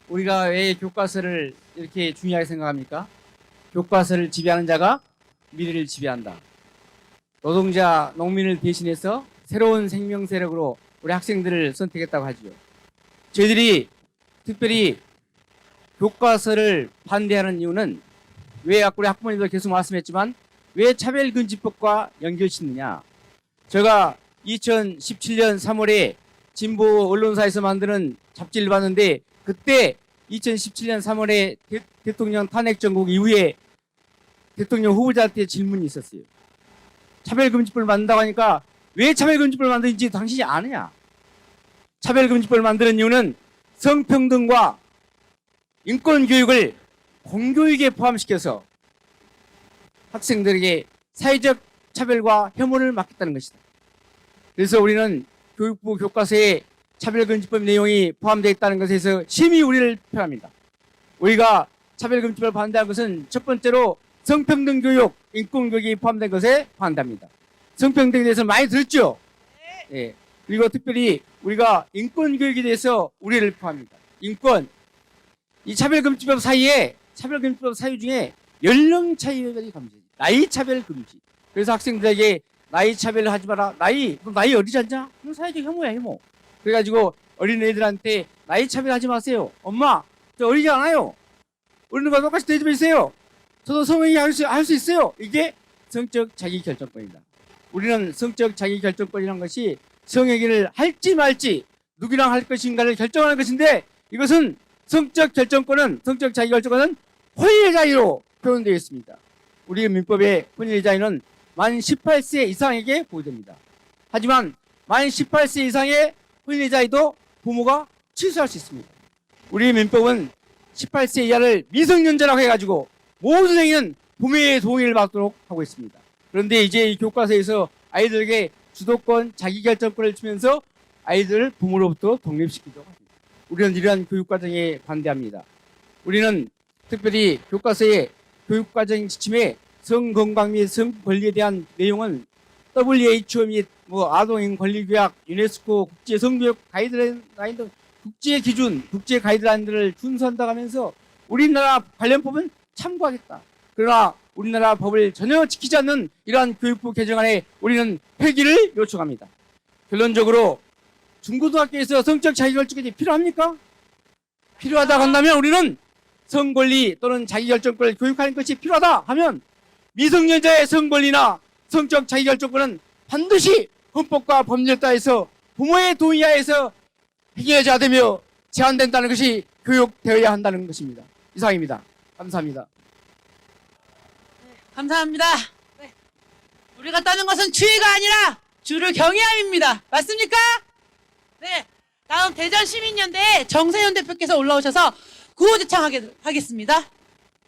우리가 왜 교과서를 이렇게 중요하게 생각합니까? 교과서를 지배하는 자가 미래를 지배한다. 노동자, 농민을 대신해서 새로운 생명 세력으로 우리 학생들을 선택했다고 하지요. 저희들이 특별히 교과서를 반대하는 이유는 왜 아까 우리 학부모님도 계속 말씀했지만 왜 차별금지법과 연결짓느냐. 제가 2017년 3월에 진보 언론사에서 만드는 잡지를 봤는데 그때 2017년 3월에 대통령 탄핵 정국 이후에 대통령 후보자한테 질문이 있었어요. 차별금지법을 만든다고 하니까 왜 차별금지법을 만드는지 당신이 아느냐. 차별금지법을 만드는 이유는 성평등과 인권교육을 공교육에 포함시켜서 학생들에게 사회적 차별과 혐오를 막겠다는 것이다. 그래서 우리는 교육부 교과서에 차별금지법 내용이 포함되어 있다는 것에서 심히 우리를 표합니다. 우리가 차별금지법을 반대한 것은 첫 번째로 성평등 교육, 인권교육이 포함된 것에 반대합니다. 성평등에 대해서 많이 들었죠? 예. 그리고 특별히 우리가 인권교육에 대해서 우리를 포함합니다. 인권. 이 차별금지법 사이에, 차별금지법 사유 중에 연령 차이가 감지. 나이 차별 금지. 그래서 학생들에게 나이 차별을 하지 마라. 너 나이 어리지 않냐? 그건 사회적 혐오야, 혐오. 그래가지고 어린애들한테 나이 차별하지 마세요. 엄마, 저 어리지 않아요. 어른과 똑같이 대접해 주세요. 저도 성행위 할 수 있어요. 이게 성적 자기결정권입니다. 우리는 성적 자기결정권이라는 것이 성행위를 할지 말지 누구랑 할 것인가를 결정하는 것인데 이것은 성적 자기결정권은 혼인의 자유로 표현되어 있습니다. 우리 민법의 혼인의 자유는 만 18세 이상에게 보호됩니다. 하지만 만 18세 이상의 혼인의 자유도 부모가 취소할 수 있습니다. 우리 민법은 18세 이하를 미성년자라고 해가지고 모든 행위는 부모의 동의를 받도록 하고 있습니다. 그런데 이제 이 교과서에서 아이들에게 주도권, 자기결정권을 주면서 아이들을 부모로부터 독립시키도록 합니다. 우리는 이러한 교육과정에 반대합니다. 우리는 특별히 교과서의 교육과정 지침에 성건강 및 성권리에 대한 내용은 WHO 및 아동인 권리규약, 유네스코 국제 성교육 가이드라인 등 국제 기준, 국제 가이드라인들을 준수한다고 하면서 우리나라 관련법은 참고하겠다. 그러나 우리나라 법을 전혀 지키지 않는 이러한 교육부 개정안에 우리는 폐기를 요청합니다. 결론적으로 중고등학교에서 성적 자기결정권이 필요합니까? 필요하다고 한다면 우리는 성권리 또는 자기결정권을 교육하는 것이 필요하다 하면 미성년자의 성권리나 성적 자기결정권은 반드시 헌법과 법률에 따라서 부모의 동의하에서 해결해야 되며 제한된다는 것이 교육되어야 한다는 것입니다. 이상입니다. 감사합니다. 감사합니다. 네. 우리가 따는 것은 추위가 아니라 주를 경외함입니다. 맞습니까? 네. 다음 대전시민연대 정세현 대표께서 올라오셔서 구호 제청하겠습니다.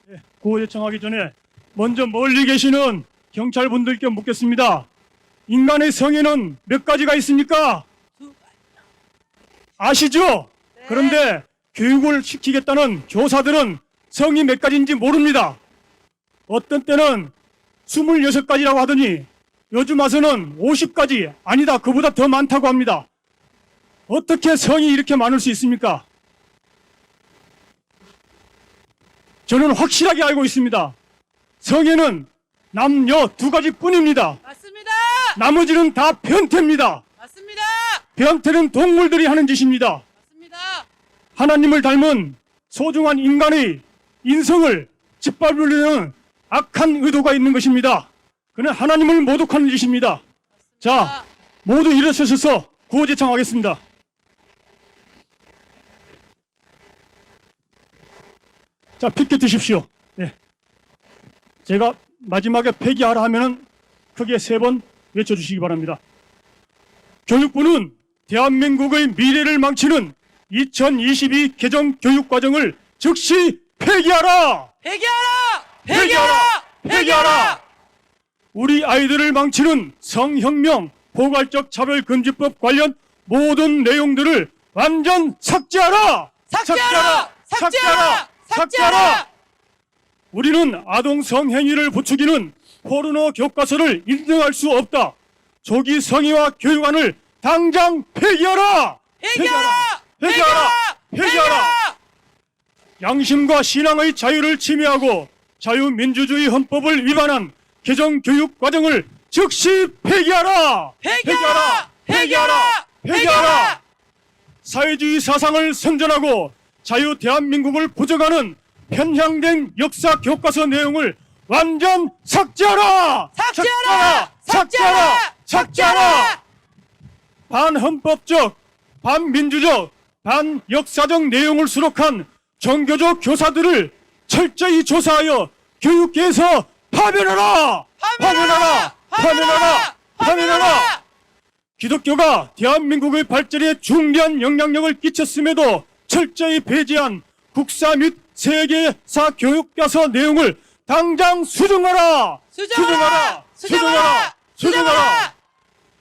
네, 구호 제청하기 전에 먼저 멀리 계시는 경찰분들께 묻겠습니다. 인간의 성에는 몇 가지가 있습니까? 아시죠? 그런데 교육을 시키겠다는 교사들은 성이 몇 가지인지 모릅니다. 어떤 때는 26가지라고 하더니 요즘 와서는 50가지, 아니다, 그보다 더 많다고 합니다. 어떻게 성이 이렇게 많을 수 있습니까? 저는 확실하게 알고 있습니다. 성에는 남녀 2가지뿐입니다. 맞습니다. 나머지는 다 변태입니다. 맞습니다. 변태는 동물들이 하는 짓입니다. 맞습니다. 하나님을 닮은 소중한 인간의 인성을 짓밟으려는 악한 의도가 있는 것입니다. 그는 하나님을 모독하는 짓입니다. 자, 모두 일어서셔서 구호제창하겠습니다. 자, 피켓 드십시오. 네. 제가 마지막에 폐기하라 하면은 크게 3번 외쳐주시기 바랍니다. 교육부는 대한민국의 미래를 망치는 2022 개정 교육과정을 즉시 폐기하라! 폐기하라! 폐기하라! 폐기하라! 우리 아이들을 망치는 성혁명, 포괄적 차별금지법 관련 모든 내용들을 완전 삭제하라! 삭제하라! 삭제하라! 삭제하라! 우리는 아동 성행위를 부추기는 포르노 교과서를 인정할 수 없다. 조기 성의와 교육안을 당장 폐기하라! 폐기하라! 폐기하라! 폐기하라! 양심과 신앙의 자유를 침해하고 자유민주주의 헌법을 위반한 개정 교육 과정을 즉시 폐기하라! 폐기하라! 폐기하라! 폐기하라! 사회주의 사상을 선전하고 자유 대한민국을 부정하는 편향된 역사 교과서 내용을 완전 삭제하라! 삭제하라! 삭제하라! 삭제하라! 반헌법적, 반민주적, 반역사적 내용을 수록한 종교적 교사들을 철저히 조사하여 교육계에서 파면하라! 파면하라! 파면하라! 파면하라! 기독교가 대한민국의 발전에 중대한 영향력을 끼쳤음에도 철저히 배제한 국사 및 세계사 교육과서 내용을 당장 수정하라! 수정하라! 수정하라! 수정하라!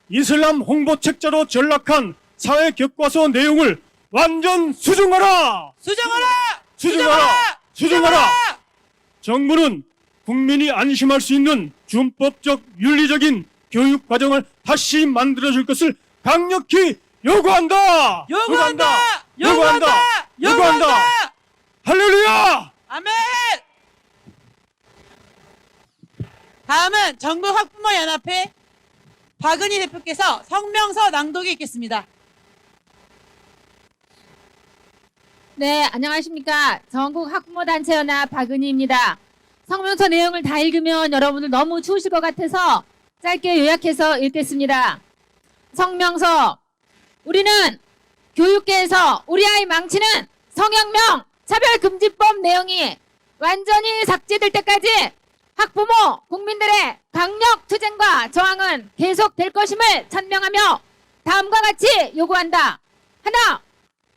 이슬람 홍보 책자로 전락한 사회 교과서 내용을 완전 수정하라! 수정하라! 수정하라! 수정하라! 정부는 국민이 안심할 수 있는 준법적 윤리적인 교육 과정을 다시 만들어줄 것을 강력히 요구한다! 요구한다! 요구한다! 요구한다! 할렐루야! 아멘! 다음은 전국학부모연합회 박은희 대표께서 성명서 낭독이 있겠습니다. 네, 안녕하십니까. 전국학부모단체연합 박은희입니다. 성명서 내용을 다 읽으면 여러분들 너무 추우실 것 같아서 짧게 요약해서 읽겠습니다. 성명서. 우리는 교육계에서 우리 아이 망치는 성혁명 차별금지법 내용이 완전히 삭제될 때까지 학부모, 국민들의 강력 투쟁과 저항은 계속될 것임을 천명하며 다음과 같이 요구한다. 하나,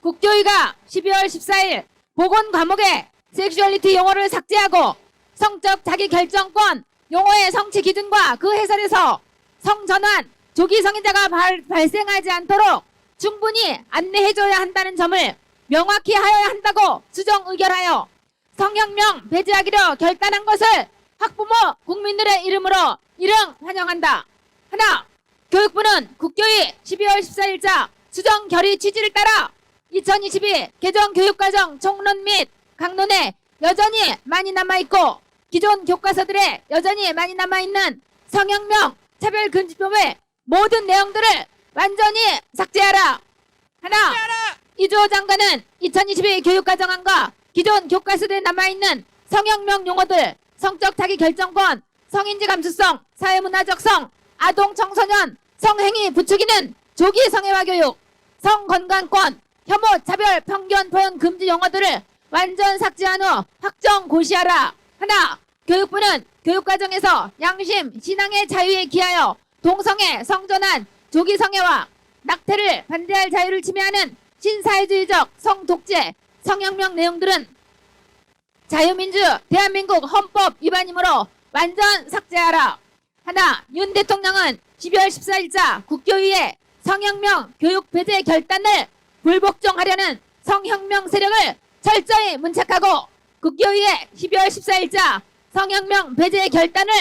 국교위가 12월 14일 보건 과목에 섹슈얼리티 용어를 삭제하고 성적 자기결정권 용어의 성취 기준과 그 해설에서 성전환, 조기 성인자가 발생하지 않도록 충분히 안내해줘야 한다는 점을 명확히 하여야 한다고 수정 의결하여 성혁명 배제하기로 결단한 것을 학부모 국민들의 이름으로 일응 환영한다. 하나, 교육부는 국교위 12월 14일자 수정 결의 취지를 따라 2022 개정 교육과정 총론 및 강론에 여전히 많이 남아있고 기존 교과서들에 여전히 많이 남아있는 성혁명 차별금지법의 모든 내용들을 완전히 삭제하라. 하나, 이주호 장관은 2022 교육과정안과 기존 교과서들에 남아있는 성혁명 용어들 성적 자기결정권, 성인지 감수성, 사회문화적성, 아동 청소년, 성행위 부추기는 조기 성애화 교육, 성건강권, 혐오, 차별, 편견, 표현 금지 용어들을 완전 삭제한 후 확정 고시하라. 하나, 교육부는 교육과정에서 양심, 신앙의 자유에 기하여 동성애, 성전환, 조기 성애와 낙태를 반대할 자유를 침해하는 신사회주의적 성독재, 성혁명 내용들은 자유민주 대한민국 헌법 위반이므로 완전 삭제하라. 하나, 윤 대통령은 12월 14일자 국교위에 성혁명 교육 배제 결단을 불복종하려는 성혁명 세력을 철저히 문책하고 국교위에 12월 14일자 성혁명 배제 결단을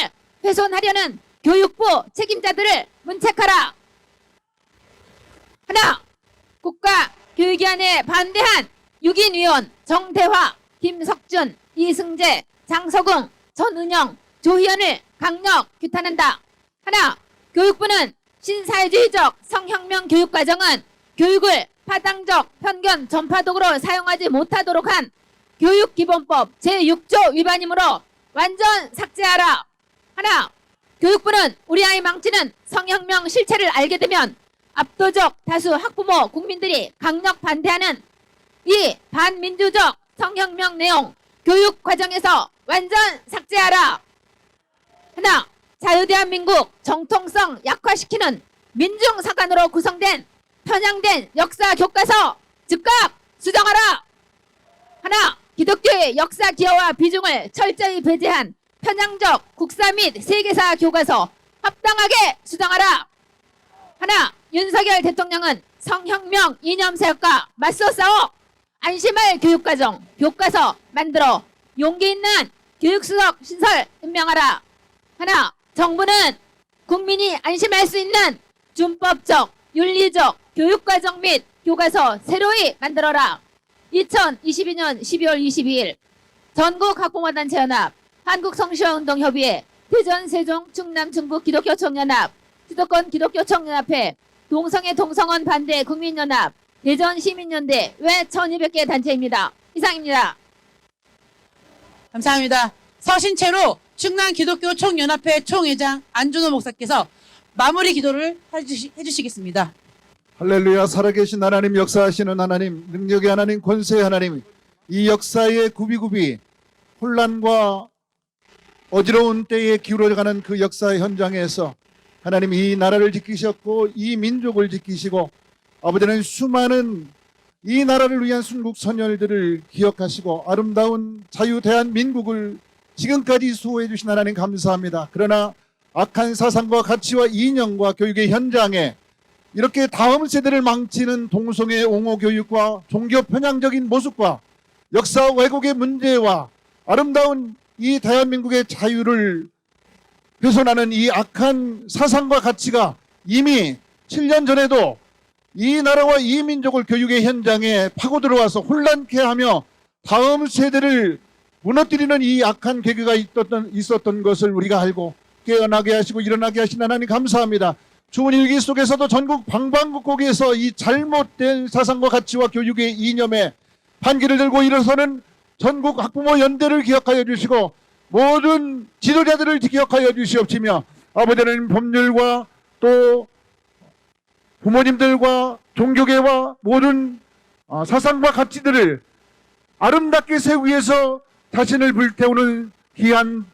훼손하려는 교육부 책임자들을 문책하라. 하나, 국가교육위원회에 반대한 6인 위원 정대화, 김석준, 이승재, 장서궁, 전은영, 조희연을 강력 규탄한다. 하나, 교육부는 신사회주의적 성혁명 교육과정은 교육을 파당적 편견 전파독으로 사용하지 못하도록 한 교육기본법 제6조 위반이므로 완전 삭제하라. 하나, 교육부는 우리 아이 망치는 성혁명 실체를 알게 되면 압도적 다수 학부모 국민들이 강력 반대하는 이 반민주적 성혁명 내용 교육 과정에서 완전 삭제하라. 하나, 자유대한민국 정통성 약화시키는 민중사관으로 구성된 편향된 역사 교과서 즉각 수정하라. 하나, 기독교의 역사 기여와 비중을 철저히 배제한 편향적 국사 및 세계사 교과서 합당하게 수정하라. 하나, 윤석열 대통령은 성혁명 이념 세력과 맞서 싸워 안심할 교육과정, 교과서 만들어 용기 있는 교육수석 신설 임명하라. 하나, 정부는 국민이 안심할 수 있는 준법적, 윤리적 교육과정 및 교과서 새로이 만들어라. 2022년 12월 22일 전국학부모단체연합, 한국성시화운동협의회, 대전, 세종, 충남, 충북 기독교청연합, 수도권 기독교청연합회, 동성애 동성원 반대 국민연합, 대전 시민연대 외 1200개 단체입니다. 이상입니다. 감사합니다. 서신채로 충남 기독교 총연합회 총회장 안준호 목사께서 마무리 기도를 해주시겠습니다. 할렐루야. 살아계신 하나님, 역사하시는 하나님, 능력의 하나님, 권세의 하나님, 이 역사의 굽이굽이 혼란과 어지러운 때에 기울어가는 그 역사의 현장에서 하나님 이 나라를 지키셨고 이 민족을 지키시고 아버지는 수많은 이 나라를 위한 순국 선열들을 기억하시고 아름다운 자유 대한민국을 지금까지 수호해 주신 하나님 감사합니다. 그러나 악한 사상과 가치와 이념과 교육의 현장에 이렇게 다음 세대를 망치는 동성애 옹호 교육과 종교 편향적인 모습과 역사 왜곡의 문제와 아름다운 이 대한민국의 자유를 훼손하는 이 악한 사상과 가치가 이미 7년 전에도 이 나라와 이 민족을 교육의 현장에 파고 들어와서 혼란케 하며 다음 세대를 무너뜨리는 이 악한 계기가 있었던 것을 우리가 알고 깨어나게 하시고 일어나게 하신 하나님 감사합니다. 주문 일기 속에서도 전국 방방곡곡에서 이 잘못된 사상과 가치와 교육의 이념에 반기를 들고 일어서는 전국 학부모 연대를 기억하여 주시고 모든 지도자들을 기억하여 주시옵시며 아버지는 법률과 또 부모님들과 종교계와 모든 사상과 가치들을 아름답게 세우기 위해서 자신을 불태우는 귀한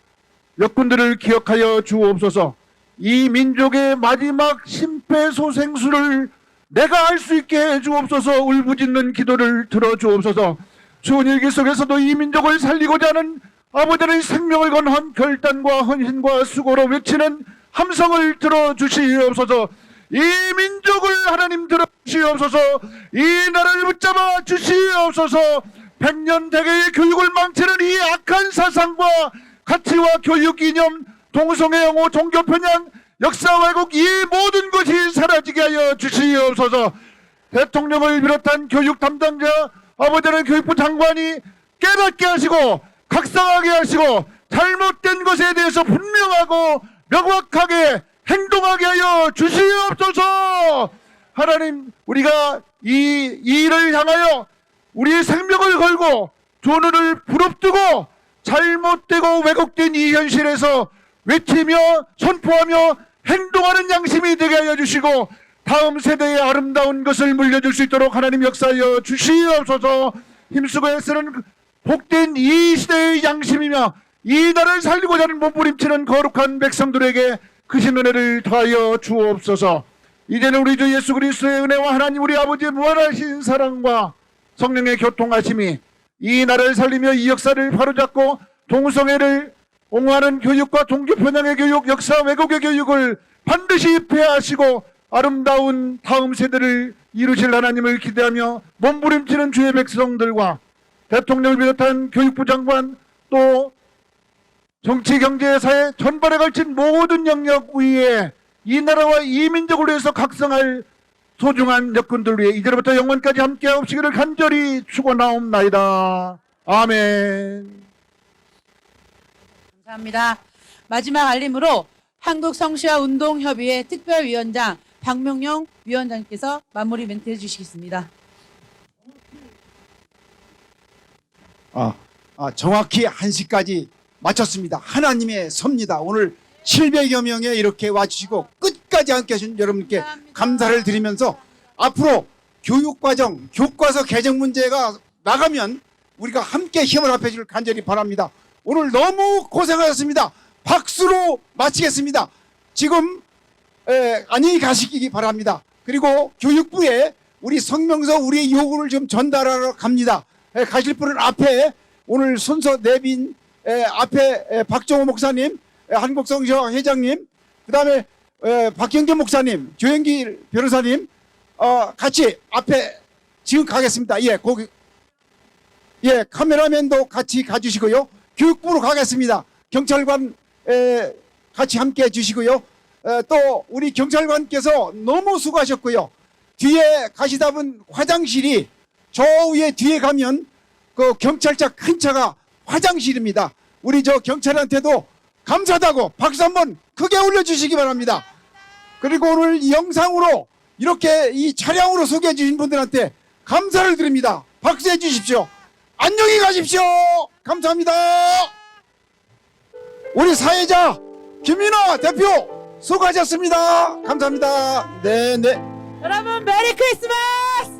역군들을 기억하여 주옵소서. 이 민족의 마지막 심폐소생술을 내가 할 수 있게 해 주옵소서. 울부짖는 기도를 들어주옵소서. 추운 일기 속에서도 이 민족을 살리고자 하는 아버지의 생명을 건 결단과 헌신과 수고로 외치는 함성을 들어주시옵소서. 이 민족을 하나님 들어주시옵소서. 이 나라를 붙잡아 주시옵소서. 100년 대계의 교육을 망치는 이 악한 사상과 가치와 교육 이념, 동성애 옹호, 종교 편향, 역사 왜곡 이 모든 것이 사라지게 하여 주시옵소서. 대통령을 비롯한 교육 담당자, 아버지는 교육부 장관이 깨닫게 하시고 각성하게 하시고 잘못된 것에 대해서 분명하고 명확하게 행동하게 하여 주시옵소서. 하나님, 우리가 이 일을 향하여 우리의 생명을 걸고 존엄을 부릅뜨고 잘못되고 왜곡된 이 현실에서 외치며 선포하며 행동하는 양심이 되게 하여 주시고 다음 세대의 아름다운 것을 물려줄 수 있도록 하나님 역사하여 주시옵소서. 힘쓰고 애쓰는 복된 이 시대의 양심이며 이 나라를 살리고자 하는 몸부림치는 거룩한 백성들에게 크신 은혜를 더하여 주옵소서. 이제는 우리 주 예수 그리스도의 은혜와 하나님 우리 아버지의 무한하신 사랑과 성령의 교통하심이 이 나라를 살리며 이 역사를 바로잡고 동성애를 옹호하는 교육과 종교 편향의 교육, 역사 왜곡의 교육을 반드시 폐하시고 아름다운 다음 세대를 이루실 하나님을 기대하며 몸부림치는 주의 백성들과 대통령을 비롯한 교육부 장관 또 정치, 경제, 사회 전반에 걸친 모든 영역 위에 이 나라와 이 민족을 위해서 각성할 소중한 역군들 위해 이제부터 영원까지 함께하옵시기를 간절히 축원하옵나이다. 아멘. 감사합니다. 마지막 알림으로 한국성시화운동협의회 특별위원장 박명용 위원장께서 마무리 멘트 해주시겠습니다. 정확히 1시까지 마쳤습니다. 하나님의 섭니다. 오늘 700여 명에 이렇게 와주시고 끝까지 함께 하신 여러분께 감사를 드리면서 앞으로 교육과정, 교과서 개정 문제가 나가면 우리가 함께 힘을 합해줄 간절히 바랍니다. 오늘 너무 고생하셨습니다. 박수로 마치겠습니다. 지금 안녕히 가시기 바랍니다. 그리고 교육부에 우리 성명서 우리의 요구를 좀 전달하러 갑니다. 가실 분은 앞에 오늘 순서 내빈 앞에 박정호 목사님, 한국성시화 회장님, 그 다음에 박경재 목사님, 조영길 변호사님 같이 앞에 지금 가겠습니다. 카메라맨도 같이 가주시고요. 교육부로 가겠습니다. 경찰관 같이 함께 해주시고요. 또 우리 경찰관께서 너무 수고하셨고요. 뒤에 가시다 본 화장실이 저 위에 뒤에 가면 그 경찰차 큰 차가 화장실입니다. 우리 저 경찰한테도 감사하다고 박수 한번 크게 올려주시기 바랍니다. 그리고 오늘 이 영상으로 이렇게 이 차량으로 소개해 주신 분들한테 감사를 드립니다. 박수해 주십시오. 안녕히 가십시오. 감사합니다. 우리 사회자 김민아 대표 수고하셨습니다. 감사합니다. 네. 여러분 메리 크리스마스!